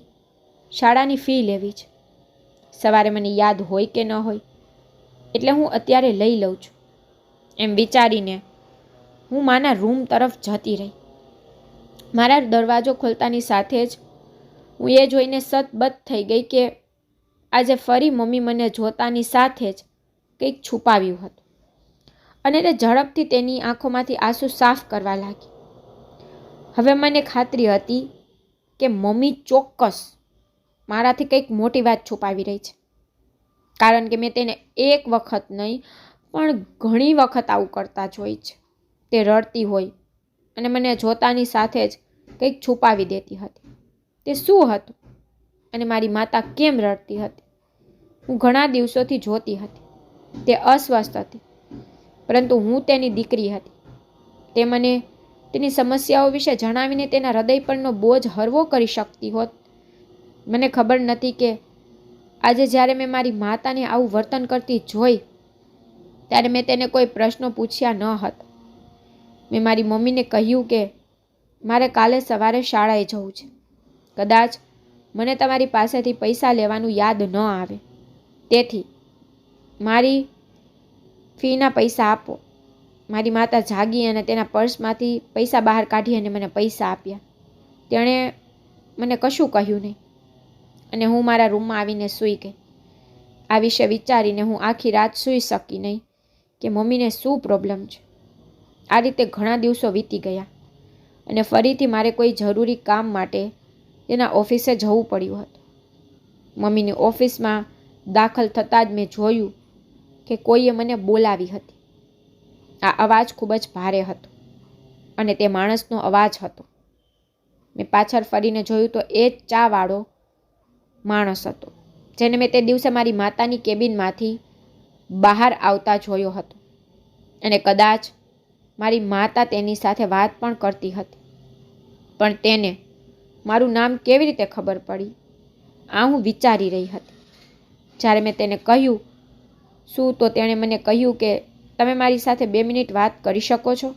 Speaker 1: શાળાની ફી લેવી છે. સવારે મને યાદ હોય કે ન હોય, એટલે હું અત્યારે લઈ લઉં છું. એમ વિચારીને હું માના રૂમ તરફ જતી રહી. મારા દરવાજો ખોલતાની સાથે જ હું એ જોઈને સતબત થઈ ગઈ કે આજે ફરી મમ્મી મને જોતાની સાથે જ કંઈક છુપાવ્યું હતું અને તે ઝડપથી તેની આંખોમાંથી આંસુ સાફ કરવા લાગી. હવે મને ખાતરી હતી કે મમ્મી ચોક્કસ મારાથી કંઈક મોટી વાત છુપાવી રહી છે, કારણ કે મેં તેને 1 વખત નહીં પણ ઘણી વખત આવું કરતા જોઈ છે. તે રડતી હોય અને મને જોતાની સાથે જ કંઈક છુપાવી દેતી હતી. તે શું હતું અને મારી માતા કેમ રડતી હતી? હું ઘણા દિવસોથી જોતી હતી. તે અસ્વસ્થ હતી, પરંતુ હું તેની દીકરી હતી. તે મને તેની સમસ્યાઓ વિશે જણાવીને તેના હૃદય પરનો બોજ હળવો કરી શકતી હોત. મને ખબર નથી કે આજે જ્યારે મેં મારી માતાને આવું વર્તન કરતી જોઈ ત્યારે મેં તેને કોઈ પ્રશ્નો પૂછ્યા ન હતા. મેં મારી મમ્મીને કહ્યું કે મારે કાલે સવારે શાળાએ જવું છે. કદાચ મને તમારી પાસેથી પૈસા લેવાનું યાદ ન આવે, તેથી મારી ફીના પૈસા આપો. મારી માતા જાગી અને તેના પર્સમાંથી પૈસા બહાર કાઢી અને મને પૈસા આપ્યા. તેણે મને કશું કહ્યું નહીં અને હું મારા રૂમમાં આવીને સૂઈ ગઈ. આ વિશે વિચારીને હું આખી રાત સૂઈ શકી નહીં કે મમ્મીને શું પ્રોબ્લેમ છે. આ રીતે ઘણા દિવસો વીતી ગયા અને ફરીથી મારે કોઈ જરૂરી કામ માટે તેના ઓફિસે જવું પડ્યું હતું. મમ્મીની ઓફિસમાં દાખલ થતાં જ મેં જોયું કે કોઈએ મને બોલાવી હતી. આ અવાજ ખૂબ જ ભારે હતો અને તે માણસનો અવાજ હતો. મેં પાછળ ફરીને જોયું તો એ જ ચાવાળો માણસ હતો જેને મેં તે દિવસે મારી માતાની કેબિનમાંથી બહાર આવતા જોયો હતો અને કદાચ મારી માતા તેની સાથે વાત પણ કરતી હતી. પણ તેને મારું નામ કેવી રીતે ખબર પડી, આ હું વિચારી રહી હતી. જ્યારે મેં તેને કહ્યું શું તો તેણે મને કહ્યું કે તમે મારી સાથે 2 મિનિટ વાત કરી શકો છો.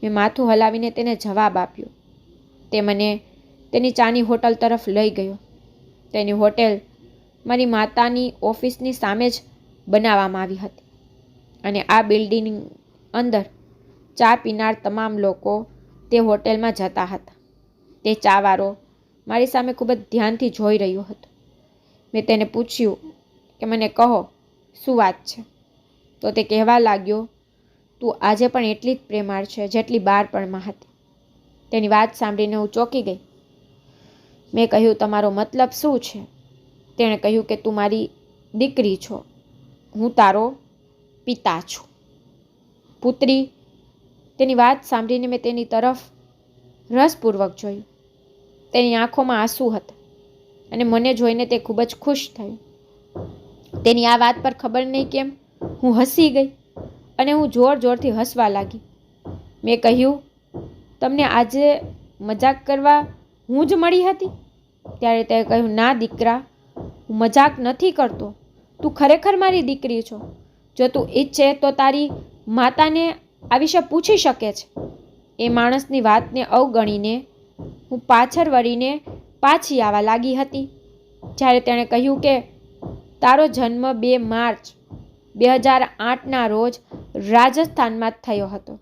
Speaker 1: મેં માથું હલાવીને તેને જવાબ આપ્યો. તે મને તેની ચાની હોટલ તરફ લઈ ગયો. તેની હોટેલ મારી માતાની ઓફિસની સામે જ બનાવવામાં આવી હતી અને આ બિલ્ડિંગ અંદર ચા પીનાર તમામ લોકો તે હોટેલમાં જતા હતા. તે ચાવાળો મારી સામે ખૂબ જ ધ્યાનથી જોઈ રહ્યો હતો. મેં તેને પૂછ્યું કે મને કહો શું વાત છે. તો તે કહેવા લાગ્યો, તું આજે પણ એટલી જ પ્રેમાળ છે જેટલી બાળપણમાં હતી. તેની વાત સાંભળીને હું ચોંકી ગઈ. મેં કહ્યું, તમારો મતલબ શું છે? તેણે કહ્યું કે તું મારી દીકરી છો, હું તારો પિતા છું. પુત્રી. તેની વાત સાંભળીને મેં તેની તરફ રસપૂર્વક જોયું. તેની આંખોમાં આંસુ હતા અને મને જોઈને તે ખૂબ જ ખુશ થયું. તેની આ વાત પર ખબર નહીં કેમ હું હસી ગઈ અને હું જોર જોરથી હસવા લાગી. મેં કહ્યું, તમને આજે મજાક કરવા હું જ મળી હતી? ત્યારે તે કહ્યું, ના દીકરા, હું મજાક નથી કરતો. તું ખરેખર મારી દીકરી છો. જો તું ઈચ્છે તો તારી માતાને આ વિશે પૂછી શકે છે. એ માણસની વાતને અવગણીને હું પાછળ વળીને પાછી આવવા લાગી હતી. જ્યારે તેણે કહ્યું કે તારો જન્મ 2 માર્ચ 2008ના રોજ રાજસ્થાનમાં જ થયો હતો.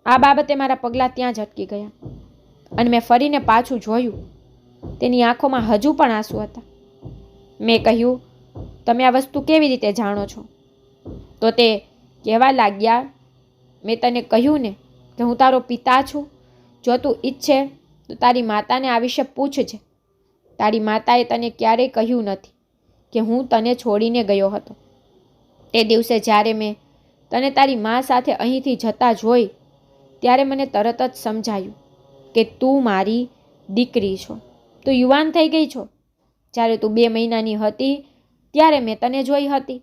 Speaker 1: આ બાબતે મારા પગલાં ત્યાં જ અટકી ગયા અને મેં ફરીને પાછું જોયું. તેની આંખોમાં હજુ પણ આંસુ હતા. મેં કહ્યું, તમે આ વસ્તુ કેવી રીતે જાણો છો? તો તે કહેવા લાગ્યા, મેં તને કહ્યું ને કે હું તારો પિતા છું. જો તું ઈચ્છે તો તારી માતાને આ વિશે પૂછજે. તારી માતાએ તને ક્યારેય કહ્યું નથી કે હું તને છોડીને ગયો હતો. તે દિવસે જ્યારે મેં તને તારી મા સાથે અહીંથી જતા જોઈ ત્યારે મને તરત જ સમજાયું કે તું મારી દીકરી છો. તું યુવાન થઈ ગઈ છો. જ્યારે તું 2 મહિનાની હતી ત્યારે મેં તને જોઈ હતી.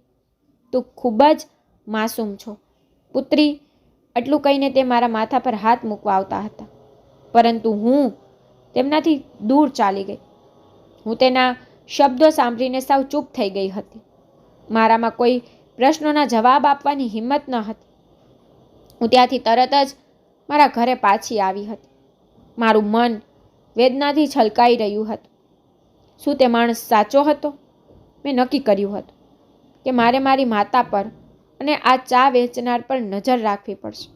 Speaker 1: તું ખૂબ જ માસૂમ છો પુત્રી. એટલું કહીને તે મારા માથા પર હાથ મૂકવા આવતા હતા, પરંતુ હું તેમનાથી દૂર ચાલી ગઈ. હું તેના શબ્દો સાંભળીને સાવ ચૂપ થઈ ગઈ હતી. મારામાં કોઈ પ્રશ્નોના જવાબ આપવાની હિંમત ન હતી. હું ત્યાંથી તરત જ મારા ઘરે પાછી આવી હતી. મારું મન વેદનાથી છલકાઈ રહ્યું હતું. શું તે માણસ સાચો હતો? મેં નક્કી કર્યું હતું કે મારે મારી માતા પર અને આ ચા વેચનાર પર નજર રાખવી પડશે,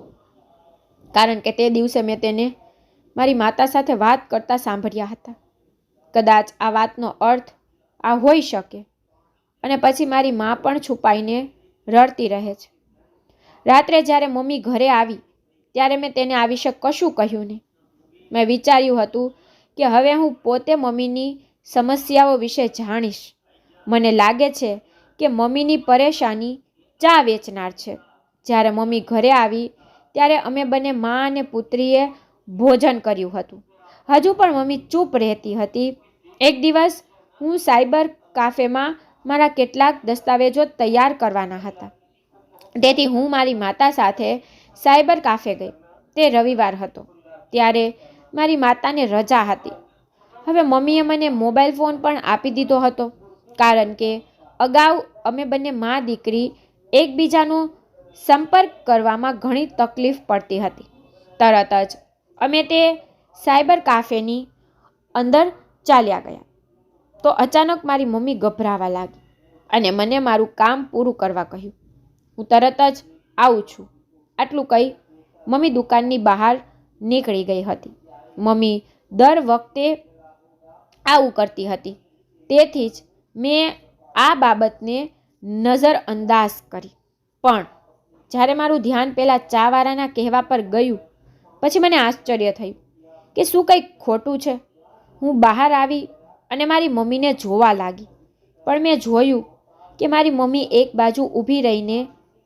Speaker 1: કારણ કે તે દિવસે મેં તેને મારી માતા સાથે વાત કરતા સાંભળ્યા હતા. કદાચ આ વાતનો અર્થ આ હોઈ શકે અને પછી મારી મા પણ છુપાઈને રડતી રહે છે. રાત્રે જ્યારે મમ્મી ઘરે આવી ત્યારે મેં તેને આ વિશે કશું કહ્યું નહીં. મેં વિચાર્યું હતું કે હવે હું પોતે મમ્મીની સમસ્યાઓ વિશે જાણીશ. મને લાગે છે કે મમ્મીની પરેશાની ચા વેચનાર છે. જ્યારે મમ્મી ઘરે આવી ત્યારે અમે બંને મા અને પુત્રીએ ભોજન કર્યું હતું. હજુ પણ મમ્મી ચૂપ રહેતી હતી. એક દિવસ હું સાયબર કાફેમાં મારા કેટલાક દસ્તાવેજો તૈયાર કરવાના હતા. તેથી હું મારી માતા સાથે સાયબર કાફે ગઈ. તે રવિવાર હતો. ત્યારે મારી માતાને રજા હતી. હવે મમ્મીએ મને મોબાઈલ ફોન પણ આપી દીધો હતો, કારણ કે અગાઉ અમે બંને મા દીકરી એકબીજાનો સંપર્ક કરવામાં ઘણી તકલીફ પડતી હતી. તરત જ અમે તે સાયબર કાફેની અંદર ચાલ્યા ગયા તો અચાનક મારી મમ્મી ગભરાવા લાગી અને મને મારું કામ પૂરું કરવા કહ્યું. હું તરત જ આવું છું, આટલું કહી મમ્મી દુકાનની બહાર નીકળી ગઈ હતી. મમ્મી દર વખતે આવું કરતી હતી, તેથી જ મેં આ બાબતને નજરઅંદાજ કરી. પણ જ્યારે મારું ધ્યાન પેલા ચાવાળાના કહેવા પર ગયું પછી મને આશ્ચર્ય થયું કે શું કંઈક ખોટું છે. હું બહાર આવી અને મારી મમ્મીને જોવા લાગી, પણ મેં જોયું કે મારી મમ્મી એક બાજુ ઊભી રહીને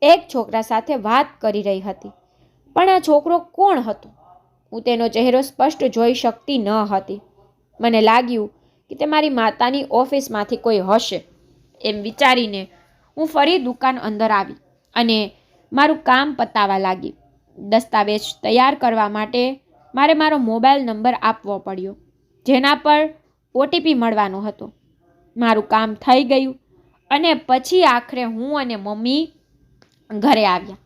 Speaker 1: એક છોકરા સાથે વાત કરી રહી હતી. પણ આ છોકરો કોણ હતો? હું તેનો ચહેરો સ્પષ્ટ જોઈ શકતી ન હતી. મને લાગ્યું કે તે મારી માતાની ઓફિસમાંથી કોઈ હશે. એમ વિચારીને હું ફરી દુકાન અંદર આવી અને મારું કામ પતાવવા લાગી. દસ્તાવેજ તૈયાર કરવા માટે મારે મારો મોબાઈલ નંબર આપવો પડ્યો, જેના પર OTP મળવાનો હતો. મારું કામ થઈ ગયું અને પછી આખરે હું અને મમ્મી ઘરે આવ્યા.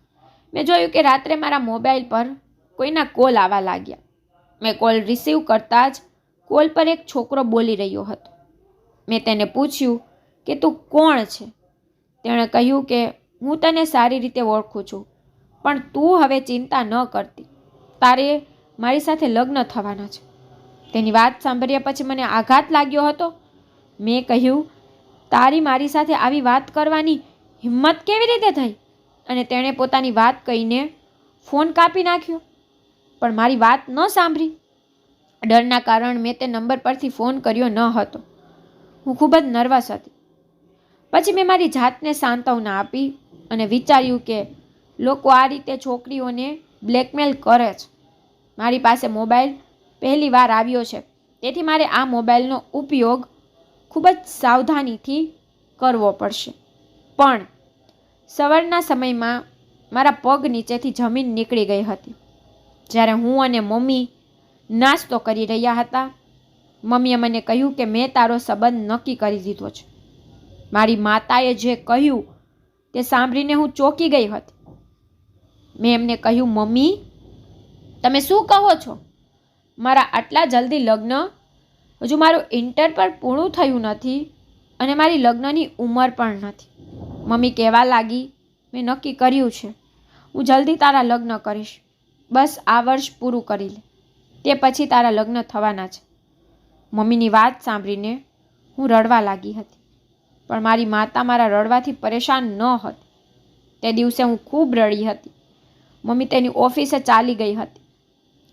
Speaker 1: મેં જોયું કે રાત્રે મારા મોબાઈલ પર કોઈના કોલ આવવા લાગ્યા. મેં કોલ રિસીવ કરતાં જ કોલ પર એક છોકરો બોલી રહ્યો હતો. મેં તેને પૂછ્યું કે તું કોણ છે? તેણે કહ્યું કે હું તને સારી રીતે ઓળખું છું, પણ તું હવે ચિંતા ન કરતી, તારે મારી સાથે લગ્ન થવાના છે. તેની વાત સાંભળ્યા પછી મને આઘાત લાગ્યો હતો. મેં કહ્યું, તારી મારી સાથે આવી વાત કરવાની હિંમત કેવી રીતે થઈ? અને તેણે પોતાની વાત કહીને ફોન કાપી નાખ્યો. પણ મારી વાત ન સાંભળી. ડરના કારણે મેં તે નંબર પરથી ફોન કર્યો ન હતો. હું ખૂબ જ નર્વસ હતી. પછી મેં મારી જાતને સાંત્વના આપી અને વિચાર્યું કે લોકો આ રીતે છોકરીઓને બ્લેકમેલ કરે છે. મારી પાસે મોબાઈલ પહેલી વાર આવ્યો છે, તેથી મારે આ મોબાઈલનો ઉપયોગ ખૂબ જ સાવધાનીથી કરવો પડશે. પણ સવારના સમયમાં મારા પગ નીચેથી જમીન નીકળી ગઈ હતી. જ્યારે હું અને મમ્મી નાસ્તો કરી રહ્યા હતા, મમ્મીએ મને કહ્યું કે મેં તારો સંબંધ નક્કી કરી દીધો છે. મારી માતાએ જે કહ્યું તે સાંભળીને હું ચોંકી ગઈ હતી. મેં એમને કહ્યું, મમ્મી, તમે શું કહો છો? મારા આટલા જલ્દી લગ્ન? હજુ મારું ઇન્ટર પણ પૂરું થયું નથી અને મારી લગ્નની ઉંમર પણ નથી. મમ્મી કહેવા લાગી, મેં નક્કી કર્યું છે, હું જલ્દી તારા લગ્ન કરીશ. બસ આ વર્ષ પૂરું કરી લે, તે પછી તારા લગ્ન થવાના છે. મમ્મીની વાત સાંભળીને હું રડવા લાગી હતી, પણ મારી માતા મારા રડવાથી પરેશાન ન હતી. તે દિવસે હું ખૂબ રડી હતી. મમ્મી તેની ઓફિસે ચાલી ગઈ હતી.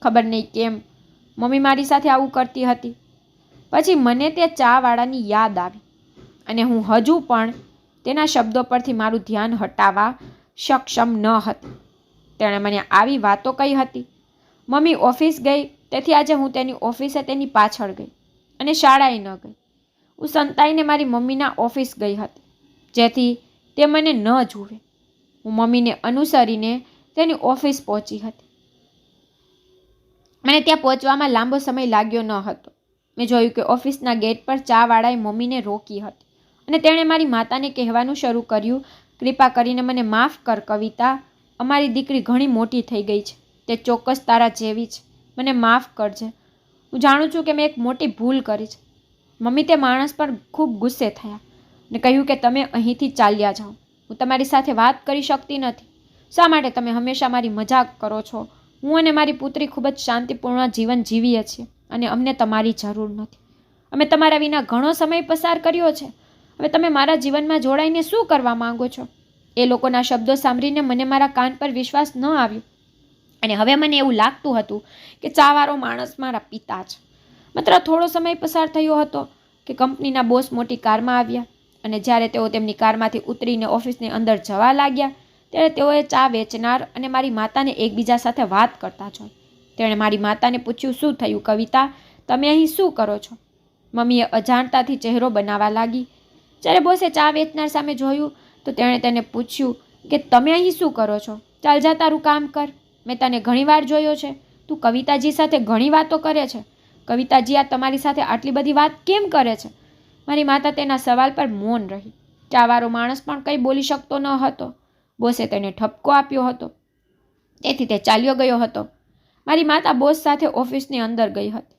Speaker 1: ખબર નહીં કેમ મમ્મી મારી સાથે આવું કરતી હતી. પછી મને તે ચાવાળાની યાદ આવી અને હું હજુ પણ તેના શબ્દો પરથી મારું ધ્યાન હટાવવા સક્ષમ ન હતી. તેણે મને આવી વાતો કહી હતી. મમ્મી ઓફિસ ગઈ, તેથી આજે હું તેની ઓફિસે તેની પાછળ ગઈ અને શાળાએ ન ગઈ. હું સંતાઈને મારી મમ્મીના ઓફિસ ગઈ હતી, જેથી તે મને ન જુએ. હું મમ્મીને અનુસરીને તેની ઓફિસ પહોંચી હતી. મને ત્યાં પહોંચવામાં લાંબો સમય લાગ્યો ન હતો. મેં જોયું કે ઓફિસના ગેટ પર ચાવાળાએ મમ્મીને રોકી હતી અને તેણે મારી માતાને કહેવાનું શરૂ કર્યું, કૃપા કરીને મને માફ કર કવિતા, અમારી દીકરી ઘણી મોટી થઈ ગઈ છે. તે ચોક્કસ તારા જેવી છે. મને માફ કરજે. હું જાણું છું કે મેં એક મોટી ભૂલ કરી છે. મમ્મી તે માણસ પર ખૂબ ગુસ્સે થયા અને કહ્યું કે તમે અહીંથી ચાલ્યા જાઓ. હું તમારી સાથે વાત કરી શકતી નથી. શા માટે તમે હંમેશા મારી મજાક કરો છો? હું અને મારી પુત્રી ખૂબ જ શાંતિપૂર્ણ જીવન જીવીએ છીએ અને અમને તમારી જરૂર નથી. અમે તમારા વિના ઘણો સમય પસાર કર્યો છે. હવે તમે મારા જીવનમાં જોડાઈને શું કરવા માંગો છો? એ લોકોના શબ્દો સાંભળીને મને મારા કાન પર વિશ્વાસ ન આવ્યો અને હવે મને એવું લાગતું હતું કે ચાવાળો માણસ મારા પિતા છે. માત્ર થોડો સમય પસાર થયો હતો કે કંપનીના બોસ મોટી કારમાં આવ્યા અને જ્યારે તેઓ તેમની કારમાંથી ઉતરીને ઓફિસની અંદર જવા લાગ્યા ત્યારે તેઓએ ચા વેચનાર અને મારી માતાને એકબીજા સાથે વાત કરતા જોઈ. તેણે મારી માતાને પૂછ્યું, શું થયું કવિતા, તમે અહીં શું કરો છો? મમ્મીએ અજાણતાથી ચહેરો બનાવવા લાગી. જ્યારે બોસે ચા વેચનાર સામે જોયું તો તેણે તેને પૂછ્યું કે તમે અહીં શું કરો છો? ચાલ જા તારું કામ કર. મેં તને ઘણીવાર જોયો છે, તું કવિતાજી સાથે ઘણી વાતો કરે છે. કવિતાજી આ તમારી સાથે આટલી બધી વાત કેમ કરે છે? મારી માતા તેના સવાલ પર મૌન રહી. ચાવાળો માણસ પણ કંઈ બોલી શકતો ન હતો. બોસે તેને ઠપકો આપ્યો હતો, તેથી તે ચાલ્યો ગયો હતો. મારી માતા બોસ સાથે ઓફિસની અંદર ગઈ હતી.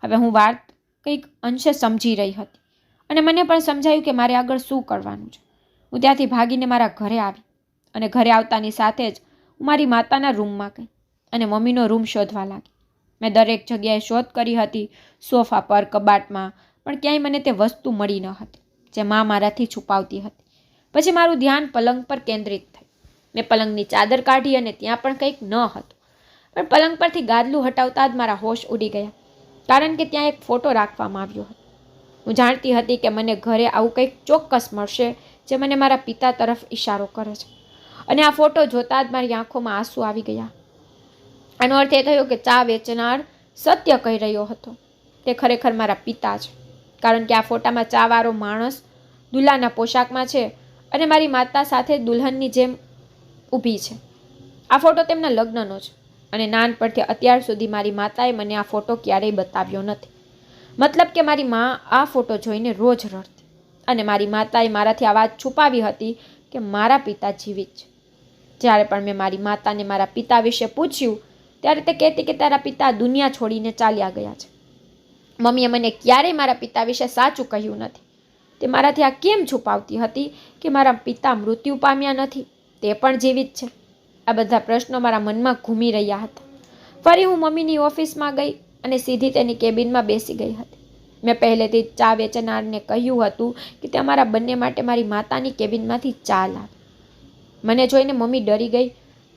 Speaker 1: હવે હું વાત કંઈક અંશે સમજી રહી હતી અને મને પણ સમજાયું કે મારે આગળ શું કરવાનું છે. હું ત્યાંથી ભાગીને મારા ઘરે આવી અને ઘરે આવતાની સાથે જ હું મારી માતાના રૂમમાં ગઈ અને મમ્મીનો રૂમ શોધવા લાગી. મેં દરેક જગ્યાએ શોધ કરી હતી, સોફા પર, કબાટમાં, પણ ક્યાંય મને તે વસ્તુ મળી ન હતી જે મા મારાથી છુપાવતી હતી. પછી મારું ધ્યાન પલંગ પર કેન્દ્રિત થયું. મેં પલંગની ચાદર કાઢી અને ત્યાં પણ કંઈક ન હતું. પણ પલંગ પરથી ગાદલું હટાવતા જ મારા હોશ ઉડી ગયા, કારણ કે ત્યાં એક ફોટો રાખવામાં આવ્યો હતો. હું જાણતી હતી કે મને ઘરે આવું કંઈક ચોક્કસ મળશે જે મને મારા પિતા તરફ ઈશારો કરે છે. અને આ ફોટો જોતા જ મારી આંખોમાં આંસુ આવી ગયા. આનો અર્થ એ થયો કે ચા વેચનાર સત્ય કહી રહ્યો હતો. તે ખરેખર મારા પિતા છે, કારણ કે આ ફોટામાં ચાવાળો માણસ દુલ્હાના પોશાકમાં છે અને મારી માતા સાથે દુલ્હનની જેમ ઊભી છે. આ ફોટો તેમના લગ્નનો છે અને નાનપણથી અત્યાર સુધી મારી માતાએ મને આ ફોટો ક્યારેય બતાવ્યો નથી. મતલબ કે મારી મા આ ફોટો જોઈને રોજ રડતી અને મારી માતાએ મારાથી આ વાત છુપાવી હતી કે મારા પિતા જીવિત છે. જ્યારે પણ મેં મારી માતાને મારા પિતા વિશે પૂછ્યું ત્યારે તે કહેતી કે તારા પિતા દુનિયા છોડીને ચાલ્યા ગયા છે. મમ્મીએ મને ક્યારેય મારા પિતા વિશે સાચું કહ્યું નથી. તે મારાથી આ કેમ છુપાવતી હતી કે મારા પિતા મૃત્યુ પામ્યા નથી, તે પણ જીવિત છે? આ બધા પ્રશ્નો મારા મનમાં ઘૂમી રહ્યા હતા. ફરી હું મમ્મીની ઓફિસમાં ગઈ અને સીધી તેની કેબિનમાં બેસી ગઈ હતી. મેં પહેલેથી જ ચા વેચનારને કહ્યું હતું કે તે અમારા બંને માટે મારી માતાની કેબિનમાંથી ચા લાવે. મને જોઈને મમ્મી ડરી ગઈ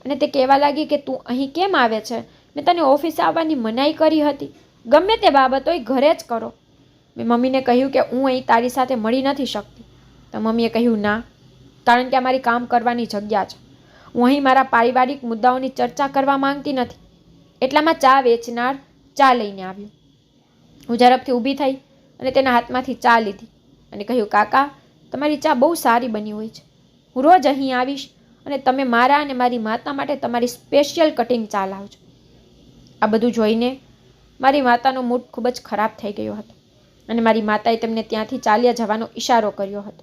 Speaker 1: અને તે કહેવા લાગી કે તું અહીં કેમ આવે છે? મેં તને ઓફિસે આવવાની મનાઈ કરી હતી. ગમે તે બાબત હોય ઘરે જ કરો. મેં મમ્મીને કહ્યું કે હું અહીં તારી સાથે મળી નથી શકતી. તો મમ્મીએ કહ્યું ના, કારણ કે અમારી કામ કરવાની જગ્યા છે. હું અહીં મારા પારિવારિક મુદ્દાઓની ચર્ચા કરવા માંગતી નથી. એટલામાં ચા વેચનાર ચા લઈને આવ્યો. હું ઝડપથી ઊભી થઈ અને તેના હાથમાંથી ચા લીધી અને કહ્યું, કાકા, તમારી ચા બહુ સારી બની હોય છે. હું રોજ અહીં આવીશ અને તમે મારા અને મારી માતા માટે તમારી સ્પેશિયલ કટિંગ ચા લાવજો. આ બધું જોઈને મારી માતાનો મૂડ ખૂબ જ ખરાબ થઈ ગયો હતો અને મારી માતાએ તેમને ત્યાંથી ચાલ્યા જવાનો ઈશારો કર્યો હતો,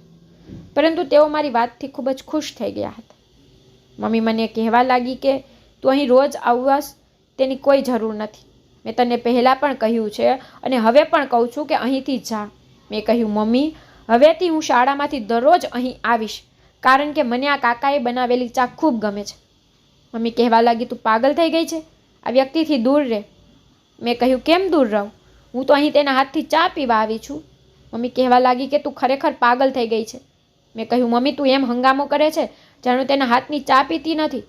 Speaker 1: પરંતુ તેઓ મારી વાતથી ખૂબ જ ખુશ થઈ ગયા હતા. મમ્મી મને કહેવા લાગી કે તું અહીં રોજ આવવાસ તેની કોઈ જરૂર નથી. મેં તને પહેલાં પણ કહ્યું છે અને હવે પણ કહું છું કે અહીંથી જા. મેં કહ્યું, મમ્મી, હવેથી હું શાળામાંથી દરરોજ અહીં આવીશ, કારણ કે મને આ કાકાએ બનાવેલી ચા ખૂબ ગમે છે. મમ્મી કહેવા લાગી, તું પાગલ થઈ ગઈ છે? આ વ્યક્તિથી દૂર રહે. મેં કહ્યું, કેમ દૂર રહું? હું તો અહીં તેના હાથથી ચા પીવા આવી છું. મમ્મી કહેવા લાગી કે તું ખરેખર પાગલ થઈ ગઈ છે. મેં કહ્યું, મમ્મી, તું એમ હંગામો કરે છે જાણું તેના હાથની ચા પીતી નથી.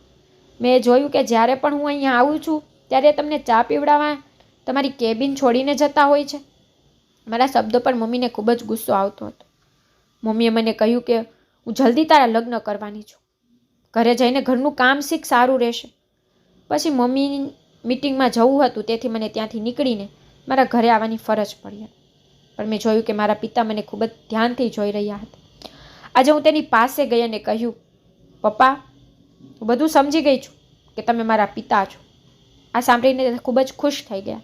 Speaker 1: મેં જોયું કે જ્યારે પણ હું અહીંયા આવું છું ત્યારે તમને ચા પીવડાવવા તમારી કેબિન છોડીને જતા હોય છે. મારા શબ્દો પર મમ્મીને ખૂબ જ ગુસ્સો આવતો હતો. મમ્મીએ મને કહ્યું કે હું જલ્દી તારા લગ્ન કરવાની છું. ઘરે જઈને ઘરનું કામ શીખ, સારું રહેશે. પછી મમ્મીની મીટિંગમાં જવું હતું, તેથી મને ત્યાંથી નીકળીને મારા ઘરે આવવાની ફરજ પડી. પણ મેં જોયું કે મારા પિતા મને ખૂબ જ ધ્યાનથી જોઈ રહ્યા હતા. આજે હું તેની પાસે ગઈ અને કહ્યું, પપ્પા, હું બધું સમજી ગઈ છું કે તમે મારા પિતા છો. આ સાંભળીને તે ખૂબ જ ખુશ થઈ ગયા.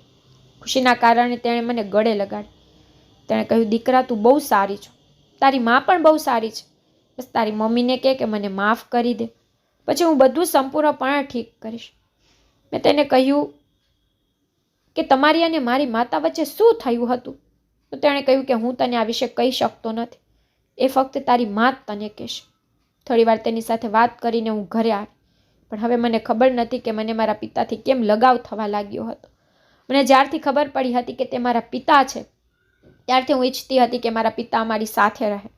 Speaker 1: ખુશીના કારણે તેણે મને ગળે લગાડી. તેણે કહ્યું, દીકરા, તું બહુ સારી છો. તારી મા પણ બહુ સારી છે. બસ તારી મમ્મીને કહે કે મને માફ કરી દે, પછી હું બધું સંપૂર્ણપણે ઠીક કરીશ. મેં તેને કહ્યું કે તમારી અને મારી માતા વચ્ચે શું થયું હતું? તો તેણે કહ્યું કે હું તને આ વિશે કહી શકતો નથી. એ ફક્ત તારી મા જ તને કહેશે. થોડીવાર તેની સાથે વાત કરીને હું ઘરે આવી. પણ હવે મને ખબર નથી કે મને મારા પિતાથી કેમ લગાવ થવા લાગ્યો હતો. મને જ્યારથી ખબર પડી હતી કે તે મારા પિતા છે ત્યારથી હું ઈચ્છતી હતી કે મારા પિતા મારી સાથે રહે,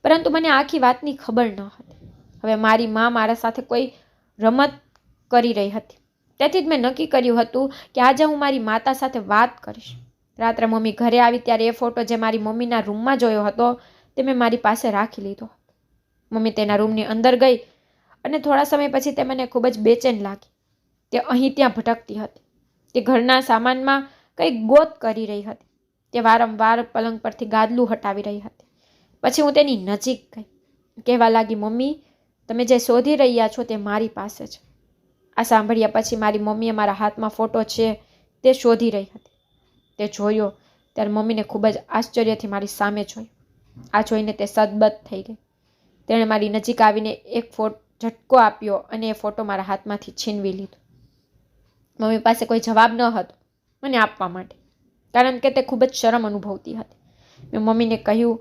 Speaker 1: પરંતુ મને આખી વાતની ખબર ન હતી. હવે મારી મા મારા સાથે કોઈ રમત કરી રહી હતી, તેથી જ મેં નક્કી કર્યું હતું કે આજે હું મારી માતા સાથે વાત કરીશ. રાત્રે મમ્મી ઘરે આવી ત્યારે એ ફોટો જે મારી મમ્મીના રૂમમાં જોયો હતો તે મેં મારી પાસે રાખી લીધો. મમ્મી તેના રૂમની અંદર ગઈ અને થોડા સમય પછી તે મને ખૂબ જ બેચેન લાગી. તે અહીં ત્યાં ભટકતી હતી. તે ઘરના સામાનમાં કંઈક ગોત કરી રહી હતી. તે વારંવાર પલંગ પરથી ગાદલું હટાવી રહી હતી. પછી હું તેની નજીક ગઈ. કહેવા લાગી, મમ્મી, તમે જે શોધી રહ્યા છો તે મારી પાસે છે. આ સાંભળ્યા પછી મારી મમ્મીએ મારા હાથમાં ફોટો છે તે શોધી રહી હતી. તે જોયો ત્યારે મમ્મીને ખૂબ જ આશ્ચર્યથી મારી સામે જોયું. આ જોઈને તે સદબદ થઈ ગઈ. તેણે મારી નજીક આવીને એક ઝટકો આપ્યો અને એ ફોટો મારા હાથમાંથી છીનવી લીધો. મમ્મી પાસે કોઈ જવાબ ન હતો મને આપવા માટે, કારણ કે તે ખૂબ જ શરમ અનુભવતી હતી. મેં મમ્મીને કહ્યું,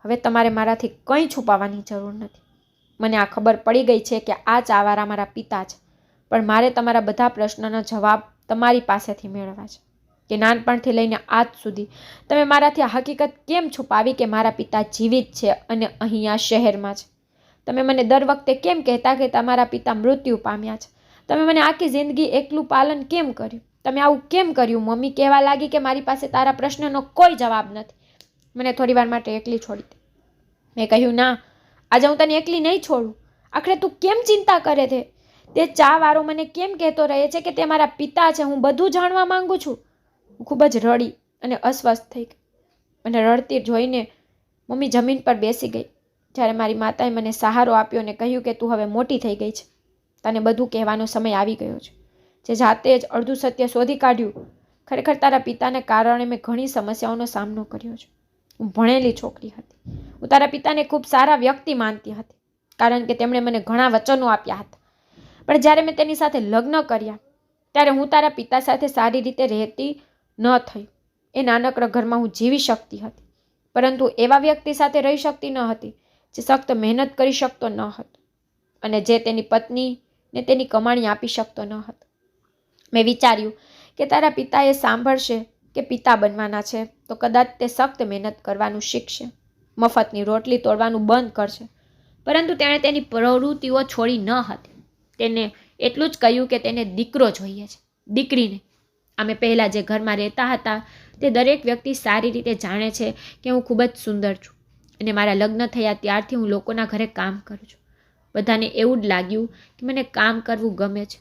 Speaker 1: હવે તમારે મારાથી કંઈ છુપાવવાની જરૂર નથી. મને આ ખબર પડી ગઈ છે કે આ ચાવાળા મારા પિતા છે પણ મારે તમારા બધા પ્રશ્નોના જવાબ તમારી પાસેથી મેળવવા છે કે નાનપણથી લઈને આજ સુધી તમે મારાથી આ હકીકત કેમ છુપાવી કે મારા પિતા જીવિત છે અને અહીં આ શહેરમાં છે? તમે મને દર વખતે કેમ કહેતા કે તમારા પિતા મૃત્યુ પામ્યા છે? તમે મને આખી જિંદગી એકલું પાલન કેમ કર્યું? તમે આવું કેમ કર્યું? મમ્મી કહેવા લાગી કે મારી પાસે તારા પ્રશ્નનો કોઈ જવાબ નથી. મને થોડી વાર માટે એકલી છોડી દે. મેં કહ્યું, ના, આજે હું તને એકલી નહીં છોડું. આખરે તું કેમ ચિંતા કરે છે? તે ચા વાળો મને કેમ કહેતો રહે છે કે તે મારા પિતા છે? હું બધું જાણવા માંગુ છું. હું ખૂબ જ રડી અને અસ્વસ્થ થઈ ગઈ. મને રડતી જોઈને મમ્મી જમીન પર બેસી ગઈ. જ્યારે મારી માતાએ મને સહારો આપ્યો અને કહ્યું કે તું હવે મોટી થઈ ગઈ છે, તને બધું કહેવાનો સમય આવી ગયો છે. જે જાતે જ અડધું સત્ય શોધી કાઢ્યું. ખરેખર તારા પિતાને કારણે મેં ઘણી સમસ્યાઓનો સામનો કર્યો છે. હું ભણેલી છોકરી હતી. હું તારા પિતાને ખૂબ સારા વ્યક્તિ માનતી હતી કારણ કે તેમણે મને ઘણા વચનો આપ્યા હતા. પણ જ્યારે મેં તેની સાથે લગ્ન કર્યા ત્યારે હું તારા પિતા સાથે સારી રીતે રહેતી ન થઈ. એ નાનકડા ઘરમાં હું જીવી શકતી હતી, પરંતુ એવા વ્યક્તિ સાથે રહી શકતી ન હતી જે સખ્ત મહેનત કરી શકતો ન હતો અને જે તેની પત્નીને તેની કમાણી આપી શકતો ન હતો. મેં વિચાર્યું કે તારા પિતા એ સાંભળશે કે પિતા બનવાના છે તો કદાચ તે સખ્ત મહેનત કરવાનું શીખશે, મફતની રોટલી તોડવાનું બંધ કરશે. પરંતુ તેણે તેની પ્રવૃત્તિઓ છોડી ન હતી. તેને એટલું જ કહ્યું કે તેને દીકરો જોઈએ છે, દીકરીને. અમે પહેલાં જે ઘરમાં રહેતા હતા તે દરેક વ્યક્તિ સારી રીતે જાણે છે કે હું ખૂબ જ સુંદર છું અને મારા લગ્ન થયા ત્યારથી હું લોકોના ઘરે કામ કરું છું. બધાને એવું જ લાગ્યું કે મને કામ કરવું ગમે છે.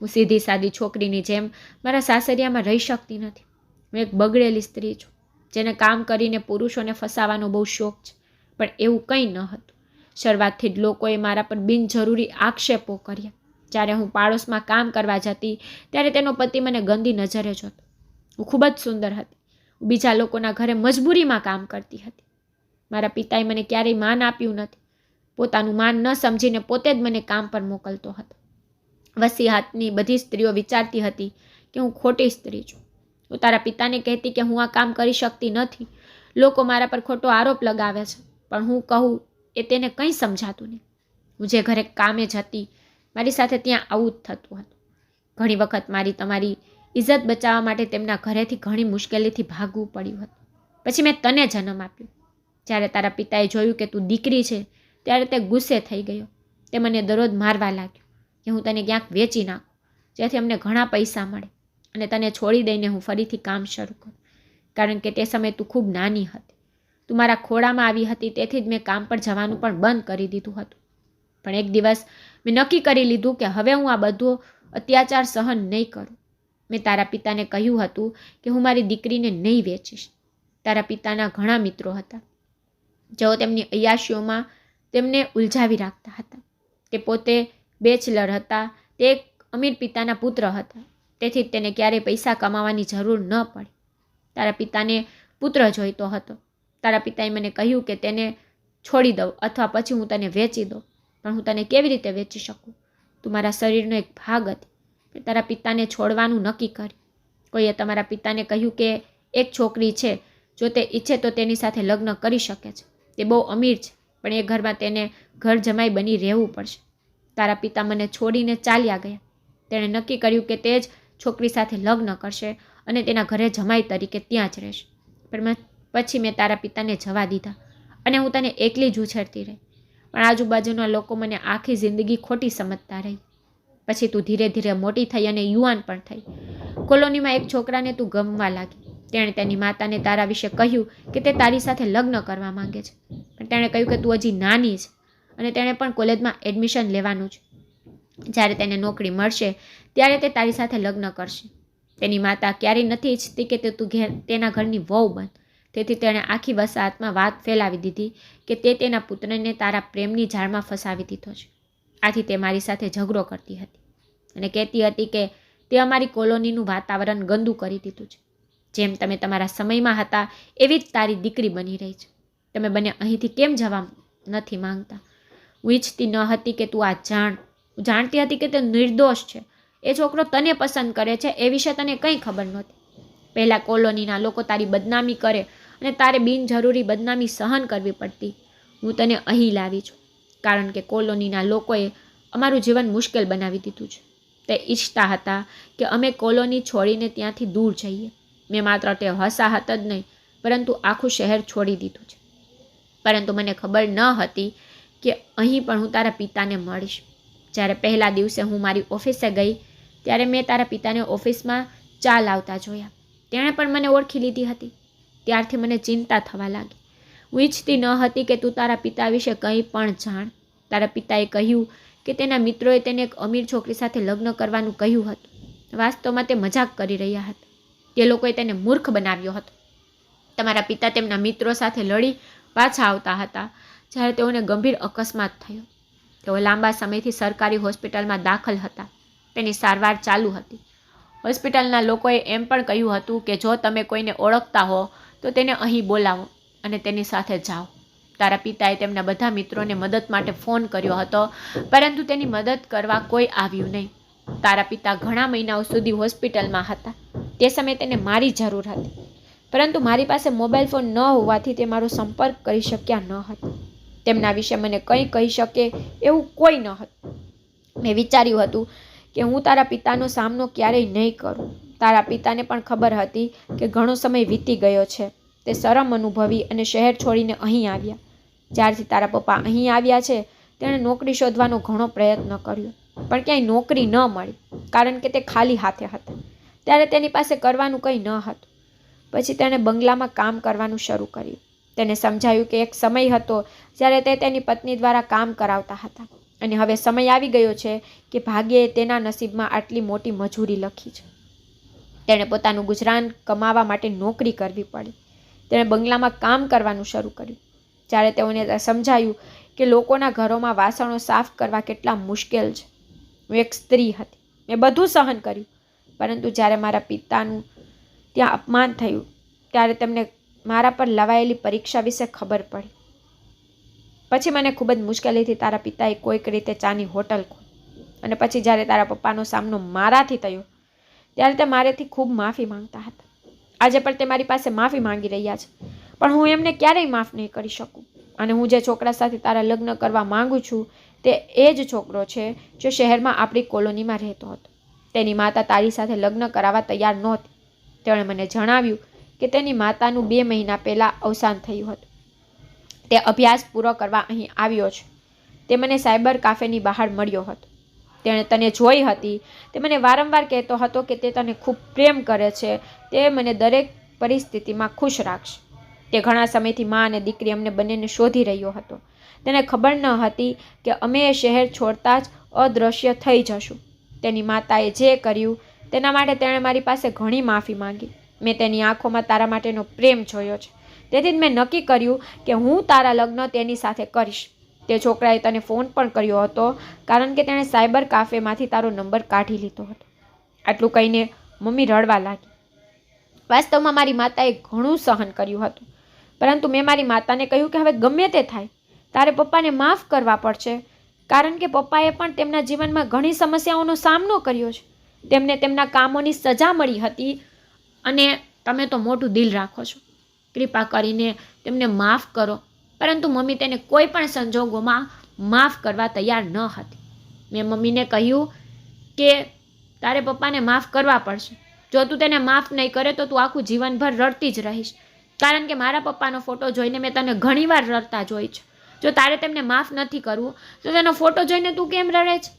Speaker 1: હું સીધી સાદી છોકરીની જેમ મારા સાસરિયામાં રહી શકતી નથી. હું એક બગડેલી સ્ત્રી છું જેને કામ કરીને પુરુષોને ફસાવાનો બહુ શોખ છે. પણ એવું કંઈ ન હતું. શરૂઆતથી જ લોકોએ મારા પર બિનજરૂરી આક્ષેપો કર્યા. જ્યારે હું પાડોશમાં કામ કરવા જતી ત્યારે તેનો પતિ મને ગંદી નજરે જોતો. હું ખૂબ જ સુંદર હતી. હું બીજા લોકોના ઘરે મજબૂરીમાં કામ કરતી હતી. મારા પિતાએ મને ક્યારેય માન આપ્યું નથી. પોતાનું માન ન સમજીને પોતે જ મને કામ પર મોકલતો હતો. વસીહતની બધી સ્ત્રીઓ વિચારતી હતી કે હું ખોટી સ્ત્રી છું. હું તારા પિતાને કહેતી કે હું આ કામ કરી શકતી નથી. લોકો મારા પર ખોટો આરોપ લગાવે છે, પણ હું કહું એ તેને કંઈ સમજાતું નહીં. હું જે ઘરે કામે જતી મારી સાથે ત્યાં આવું જ થતું હતું. ઘણી વખત તમારી ઇજ્જત બચાવવા માટે તેમના ઘરેથી ઘણી મુશ્કેલીથી ભાગવું પડ્યું હતું. પછી મેં તને જન્મ આપ્યો. જ્યારે તારા પિતાએ જોયું કે તું દીકરી છે ત્યારે તે ગુસ્સે થઈ ગયો. તે મને દરરોજ મારવા લાગ્યો કે હું તને ક્યાંક વેચી નાખું જેથી અમને ઘણા પૈસા મળે અને તને છોડી દઈને હું ફરીથી કામ શરૂ કરું. કારણ કે તે સમયે તું ખૂબ નાની હતી. તું મારા ખોળામાં આવી હતી તેથી જ મેં કામ પર જવાનું પણ બંધ કરી દીધું હતું. પણ એક દિવસ મેં નક્કી કરી લીધું કે હવે હું આ બધો અત્યાચાર સહન નહીં કરું. મેં તારા પિતાને કહ્યું હતું કે હું મારી દીકરીને નહીં વેચીશ. તારા પિતાના ઘણા મિત્રો હતા જેઓ તેમની અયાશીઓમાં તેમને ઉલઝાવી રાખતા હતા. તે પોતે બેચલર હતા. તે એક અમીર પિતાના પુત્ર હતા, તેથી જ તેને ક્યારેય પૈસા કમાવાની જરૂર ન પડી. તારા પિતાને પુત્ર જોઈતો હતો. તારા પિતાએ મને કહ્યું કે તેને છોડી દઉં અથવા પછી હું તને વેચી દઉં. પણ હું તને કેવી રીતે વેચી શકું? તું મારા શરીરનો એક ભાગ હતી. મેં તારા પિતાને છોડવાનું નક્કી કર્યું. કોઈએ તમારા પિતાને કહ્યું કે એક છોકરી છે, જો તે ઈચ્છે તો તેની સાથે લગ્ન કરી શકે છે. તે બહુ અમીર છે, પણ એ ઘરમાં તેને ઘર જમાઈ બની રહેવું પડશે. તારા પિતા મને છોડીને ચાલ્યા ગયા. તેણે નક્કી કર્યું કે તે જ છોકરી સાથે લગ્ન કરશે અને તેના ઘરે જમાઈ તરીકે ત્યાં જ રહેશે. પણ પછી મેં તારા પિતાને જવા દીધા અને હું તને એકલી જ ઉછેરતી રહી. પણ આજુબાજુના લોકો મને આખી જિંદગી ખોટી સમજતા રહી. પછી તું ધીરે ધીરે મોટી થઈ અને યુવાન પણ થઈ. કોલોનીમાં એક છોકરાને તું ગમવા લાગી. તેણે તેની માતાને તારા વિશે કહ્યું કે તે તારી સાથે લગ્ન કરવા માંગે છે. પણ તેણે કહ્યું કે તું હજી નાની છે અને તેણે પણ કોલેજમાં એડમિશન લેવાનું છે. જ્યારે તેને નોકરી મળશે ત્યારે તે તારી સાથે લગ્ન કરશે. તેની માતા ક્યારેય નથી ઈચ્છતી કે તું તેના ઘરની વહુ બન. તેથી તેણે આખી વસાહતમાં વાત ફેલાવી દીધી કે તે તેના પુત્રને તારા પ્રેમની જાળમાં ફસાવી દીધો છે. આથી તે મારી સાથે ઝઘડો કરતી હતી અને કહેતી હતી કે તે અમારી કોલોનીનું વાતાવરણ ગંદુ કરી દીધું છે. જેમ તમે તમારા સમયમાં હતા એવી જ તારી દીકરી બની રહી છે. તમે બંને અહીંથી કેમ જવા નથી માંગતા? હું ઈચ્છતી ન હતી કે તું આ જાણ. હું જાણતી હતી કે તે નિર્દોષ છે. એ છોકરો તને પસંદ કરે છે એ વિશે તને કંઈ ખબર નહોતી. પહેલાં કોલોનીના લોકો તારી બદનામી કરે અને તારે બિનજરૂરી બદનામી સહન કરવી પડતી. હું તને અહીં લાવી છું કારણ કે કોલોનીના લોકોએ અમારું જીવન મુશ્કેલ બનાવી દીધું છે. તે ઈચ્છતા હતા કે અમે કોલોની છોડીને ત્યાંથી દૂર જઈએ. મેં માત્ર તે હસાહત જ નહીં પરંતુ આખું શહેર છોડી દીધું છે. પરંતુ મને ખબર ન હતી કે અહીં પણ હું તારા પિતાને મળીશ. જ્યારે પહેલા દિવસે હું મારી ઓફિસે ગઈ ત્યારે મેં તારા પિતાને ઓફિસમાં ચા લાવતા જોયા. તેણે પણ મને ઓળખી લીધી હતી. ત્યારથી મને ચિંતા થવા લાગી. હું ઈચ્છતી ન હતી કે તું તારા પિતા વિશે કંઈ પણ જાણ. તારા પિતાએ કહ્યું કે તેના મિત્રોએ તેને એક અમીર છોકરી સાથે લગ્ન કરવાનું કહ્યું હતું. વાસ્તવમાં તે મજાક કરી રહ્યા હતા. તે લોકોએ તેને મૂર્ખ બનાવ્યો હતો. તમારા પિતા તેમના મિત્રો સાથે લડી પાછા આવતા હતા જ્યારે તેઓને ગંભીર અકસ્માત થયો. તેઓ લાંબા સમયથી સરકારી હોસ્પિટલમાં દાખલ હતા. તેની સારવાર ચાલુ હતી. હોસ્પિટલના લોકોએ એમ પણ કહ્યું હતું કે જો તમે કોઈને ઓળખતા હો તો તેને અહીં બોલાવો અને તેની સાથે જાઓ. તારા પિતાએ તેમના બધા મિત્રોને મદદ માટે ફોન કર્યો હતો પરંતુ તેની મદદ કરવા કોઈ આવ્યું નહીં. તારા પિતા ઘણા મહિનાઓ સુધી હોસ્પિટલમાં હતા. તે સમયે તેને મારી જરૂર હતી પરંતુ મારી પાસે મોબાઈલ ફોન ન હોવાથી તે મારો સંપર્ક કરી શક્યા ન હતા. તેમના વિશે મને કંઈ કહી શકે એવું કોઈ ન હતું. મેં વિચાર્યું હતું કે હું તારા પિતાનો સામનો ક્યારેય નહીં કરું. તારા પિતાને પણ ખબર હતી કે ઘણો સમય વીતી ગયો છે. તે શરમ અનુભવી અને શહેર છોડીને અહીં આવ્યા. જ્યારથી તારા પપ્પા અહીં આવ્યા છે તેણે નોકરી શોધવાનો ઘણો પ્રયત્ન કર્યો પણ ક્યાંય નોકરી ન મળી કારણ કે તે ખાલી હાથે હતા. ત્યારે તેની પાસે કરવાનું કંઈ ન હતું. પછી તેણે બંગલામાં કામ કરવાનું શરૂ કર્યું. તેને સમજાયું કે એક સમય હતો જ્યારે તે તેની પત્ની દ્વારા કામ કરાવતા હતા અને હવે સમય આવી ગયો છે કે ભાગ્યે તેના નસીબમાં આટલી મોટી મજૂરી લખી છે. તેણે પોતાનું ગુજરાન કમાવા માટે નોકરી કરવી પડી. તેણે બંગલામાં કામ કરવાનું શરૂ કર્યું. જ્યારે તેઓને સમજાયું કે લોકોના ઘરોમાં વાસણો સાફ કરવા કેટલા મુશ્કેલ છે. હું એક સ્ત્રી હતી. મેં બધું સહન કર્યું પરંતુ જ્યારે મારા પિતાનું ત્યાં અપમાન થયું ત્યારે તેમને મારા પર લવાયેલી પરીક્ષા વિશે ખબર પડી. પછી મને ખૂબ જ મુશ્કેલીથી તારા પિતાએ કોઈક રીતે ચાની હોટલ ખોલી અને પછી જ્યારે તારા પપ્પાનો સામનો મારાથી થયો ત્યારે તે મારેથી ખૂબ માફી માંગતા હતા. આજે પણ તે મારી પાસે માફી માંગી રહ્યા છે પણ હું એમને ક્યારેય માફ નહીં કરી શકું. અને હું જે છોકરા સાથે તારા લગ્ન કરવા માંગુ છું તે એ જ છોકરો છે જે શહેરમાં આપણી કોલોનીમાં રહેતો હતો. તેની માતા તારી સાથે લગ્ન કરાવવા તૈયાર નહોતી. તેણે મને જણાવ્યું કે તેની માતાનું 2 મહિના પહેલાં અવસાન થયું હતું. તે અભ્યાસ પૂરો કરવા અહીં આવ્યો છે. તે મને સાયબર કાફેની બહાર મળ્યો હતો. તેણે તને જોઈ હતી. તે મને વારંવાર કહેતો હતો કે તે તને ખૂબ પ્રેમ કરે છે. તે મને દરેક પરિસ્થિતિમાં ખુશ રાખશે. તે ઘણા સમયથી મા અને દીકરી અમને બંનેને શોધી રહ્યો હતો. તેને ખબર ન હતી કે અમે એ શહેર છોડતા જ અદૃશ્ય થઈ જશું. તેની માતાએ જે કર્યું તેના માટે તેણે મારી પાસે ઘણી માફી માંગી. મેં તેની આંખોમાં તારા માટેનો પ્રેમ જોયો છે. તેથી જ મેં નક્કી કર્યું કે હું તારા લગ્ન તેની સાથે કરીશ. તે છોકરાએ તને ફોન પણ કર્યો હતો કારણ કે તેણે સાયબર કાફેમાંથી તારો નંબર કાઢી લીધો હતો. આટલું કહીને મમ્મી રડવા લાગી. વાસ્તવમાં મારી માતાએ ઘણું સહન કર્યું હતું પરંતુ મેં મારી માતાને કહ્યું કે હવે ગમે તે થાય તારે પપ્પાને માફ કરવા પડશે કારણ કે પપ્પાએ પણ તેમના જીવનમાં ઘણી સમસ્યાઓનો સામનો કર્યો છે. તેમને તેમના કામોની સજા મળી હતી અને તમે તો મોટું દિલ રાખો છો. કૃપા કરીને તેમને માફ કરો. પરંતુ મમ્મી તેને કોઈ પણ સંજોગોમાં માફ કરવા તૈયાર ન હતી. મેં મમ્મીને કહ્યું કે તારે પપ્પાને માફ કરવા પડશે. જો તું તેને માફ નહીં કરે તો તું આખું જીવનભર રડતી જ રહીશ કારણ કે મારા પપ્પાનો ફોટો જોઈને મેં તને ઘણીવાર રડતા જોઈ છે. જો તારે તેમને માફ નથી કરવું તો તેનો ફોટો જોઈને તું કેમ રડે છે?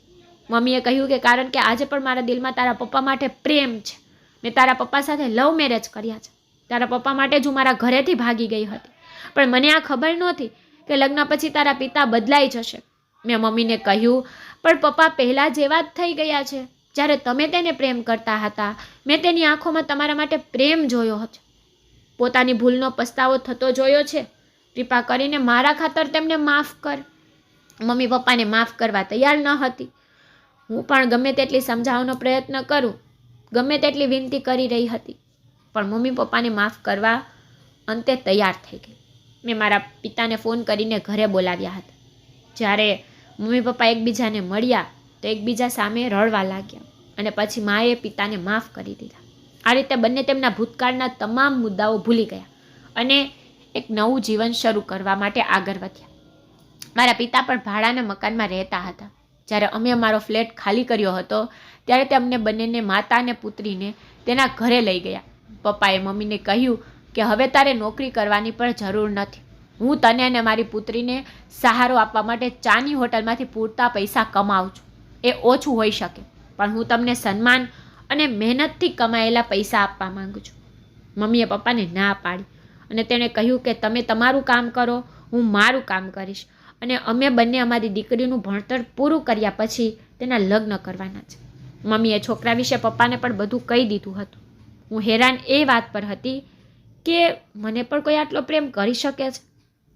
Speaker 1: મમ્મીએ કહ્યું કે કારણ કે આજે પણ મારા દિલમાં તારા પપ્પા માટે પ્રેમ છે. મેં તારા પપ્પા સાથે લવ મેરેજ કર્યા છે. તારા પપ્પા માટે જ હું મારા ઘરેથી ભાગી ગઈ હતી પણ મને આ ખબર નહોતી કે લગ્ન પછી તારા પિતા બદલાઈ જશે. મેં મમ્મીને કહ્યું પણ પપ્પા પહેલાં જેવા જ થઈ ગયા છે. જ્યારે તમે તેને પ્રેમ કરતા હતા મેં તેની આંખોમાં તમારા માટે પ્રેમ જોયો હતો. પોતાની ભૂલનો પસ્તાવો થતો જોયો છે. કૃપા કરીને મારા ખાતર તેમને માફ કર. મમ્મી પપ્પાને માફ કરવા તૈયાર ન હતી. હું પણ ગમે તેટલી સમજાવવાનો પ્રયત્ન કરું, ગમે તેટલી વિનંતી કરી રહી હતી પણ મમ્મી પપ્પાને માફ કરવા અંતે તૈયાર થઈ ગઈ. મેં મારા પિતાને ફોન કરીને ઘરે બોલાવ્યા હતા. જ્યારે મમ્મી પપ્પા એકબીજાને મળ્યા તો એકબીજા સામે રડવા લાગ્યા અને પછી માએ પિતાને માફ કરી દીધા. આ રીતે બંને તેમના ભૂતકાળના તમામ મુદ્દાઓ ભૂલી ગયા અને એક નવું જીવન શરૂ કરવા માટે આગળ વધ્યા. મારા પિતા પણ ભાડાના મકાનમાં રહેતા હતા. જ્યારે અમે અમારો ફ્લેટ ખાલી કર્યો હતો ત્યારે તે અમને બંનેને, માતા અને પુત્રીને, તેના ઘરે લઈ ગયા. પપ્પાએ મમ્મીને કહ્યું કે હવે તારે નોકરી કરવાની પણ જરૂર નથી. હું તને અને મારી પુત્રીને સહારો આપવા માટે ચાની હોટલમાંથી પૂરતા પૈસા કમાઉં છું. એ ઓછું હોઈ શકે, પણ હું તમને સન્માન અને મહેનતથી કમાયેલા પૈસા આપવા માંગુ છું. મમ્મીએ પપ્પાને ના પાડી અને તેણે કહ્યું કે તમે તમારું કામ કરો, હું મારું કામ કરીશ અને અમે બંને અમારી દીકરીનું ભણતર પૂરું કર્યા પછી તેના લગ્ન કરવાના છે. મમ્મીએ છોકરા વિશે પપ્પાને પણ બધું કહી દીધું હતું. હું હેરાન એ વાત પર હતી કે મને પણ કોઈ આટલો પ્રેમ કરી શકે છે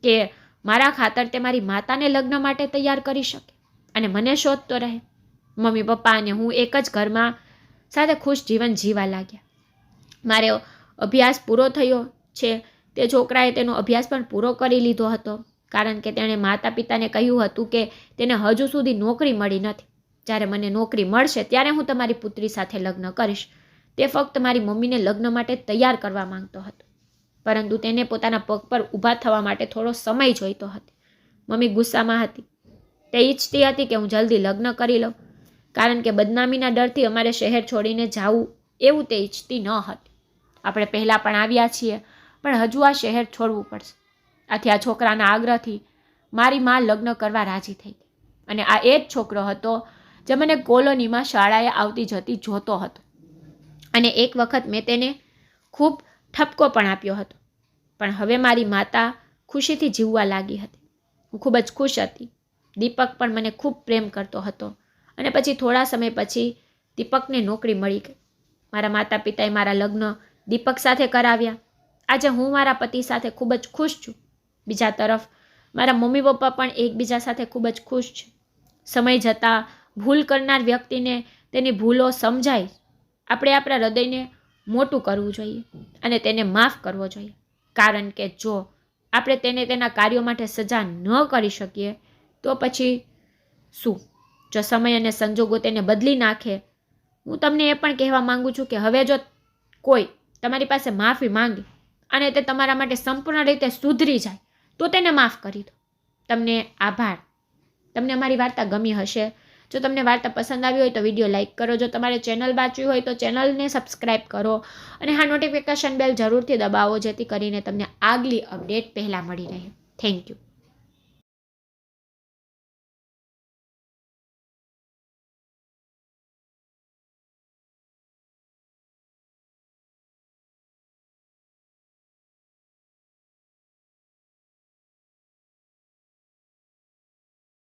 Speaker 1: કે મારા ખાતર તે મારી માતાને લગ્ન માટે તૈયાર કરી શકે અને મને શોધતો રહે. મમ્મી, પપ્પા અને હું એક જ ઘરમાં સાથે ખુશ જીવન જીવા લાગ્યા. મારે અભ્યાસ પૂરો થયો છે. તે છોકરાએ તેનો અભ્યાસ પણ પૂરો કરી લીધો હતો, કારણ કે તેણે માતા પિતાને કહ્યું હતું કે તેને હજુ સુધી નોકરી મળી નથી. જ્યારે મને નોકરી મળશે ત્યારે હું તમારી પુત્રી સાથે લગ્ન કરીશ. તે ફક્ત મારી મમ્મીને લગ્ન માટે તૈયાર કરવા માંગતો હતો, પરંતુ તેને પોતાના પગ પર ઊભા થવા માટે થોડો સમય જોઈતો હતો. મમ્મી ગુસ્સામાં હતી. તે ઈચ્છતી હતી કે હું જલ્દી લગ્ન કરી લઉં, કારણ કે બદનામીના ડરથી અમારે શહેર છોડીને જવું એવું તે ઈચ્છતી ન હતી. આપણે પહેલાં પણ આવ્યા છીએ, પણ હજુ આ શહેર છોડવું પડશે. આથી આ છોકરાના આગ્રહથી મારી મા લગ્ન કરવા રાજી થઈ ગઈ. અને આ એ જ છોકરો હતો જે મને કોલોનીમાં શાળાએ આવતી જતી જોતો હતો. અને એક વખત મેં તેને ખૂબ ઠપકો પણ આપ્યો હતો. પણ હવે મારી માતા ખુશીથી જીવવા લાગી હતી. હું ખૂબ જ ખુશ હતી. દીપક પણ મને ખૂબ પ્રેમ કરતો હતો. અને પછી થોડા સમય પછી દીપકને નોકરી મળી ગઈ. મારા માતા પિતાએ મારા લગ્ન દીપક સાથે કરાવ્યા. આજે હું મારા પતિ સાથે ખૂબ જ ખુશ છું. બીજા તરફ મારા મમ્મી પપ્પા પણ એકબીજા સાથે ખૂબ જ ખુશ છે. સમય જતાં ભૂલ કરનાર વ્યક્તિને તેની ભૂલો સમજાય. આપણે આપણા હૃદયને મોટું કરવું જોઈએ અને તેને માફ કરવો જોઈએ, કારણ કે જો આપણે તેને તેના કાર્યો માટે સજા ન કરી શકીએ તો પછી શું? જો સમય અને સંજોગો તેને બદલી નાખે. હું તમને એ પણ કહેવા માંગુ છું કે હવે જો કોઈ તમારી પાસે માફી માંગે અને તે તમારા માટે સંપૂર્ણ રીતે સુધરી જાય તો તેને માફ કરી દો. તમને આભાર. તમને અમારી વાર્તા ગમી હશે. જો તમને વાર્તા પસંદ આવી હોય તો વિડીયો લાઇક કરો. જો તમારે ચેનલ વાંચવી હોય તો ચેનલને સબસ્ક્રાઈબ કરો અને હા, નોટિફિકેશન બેલ જરૂરથી દબાવો, જેથી કરીને તમને આગલી અપડેટ પહેલાં મળી રહે. Thank you.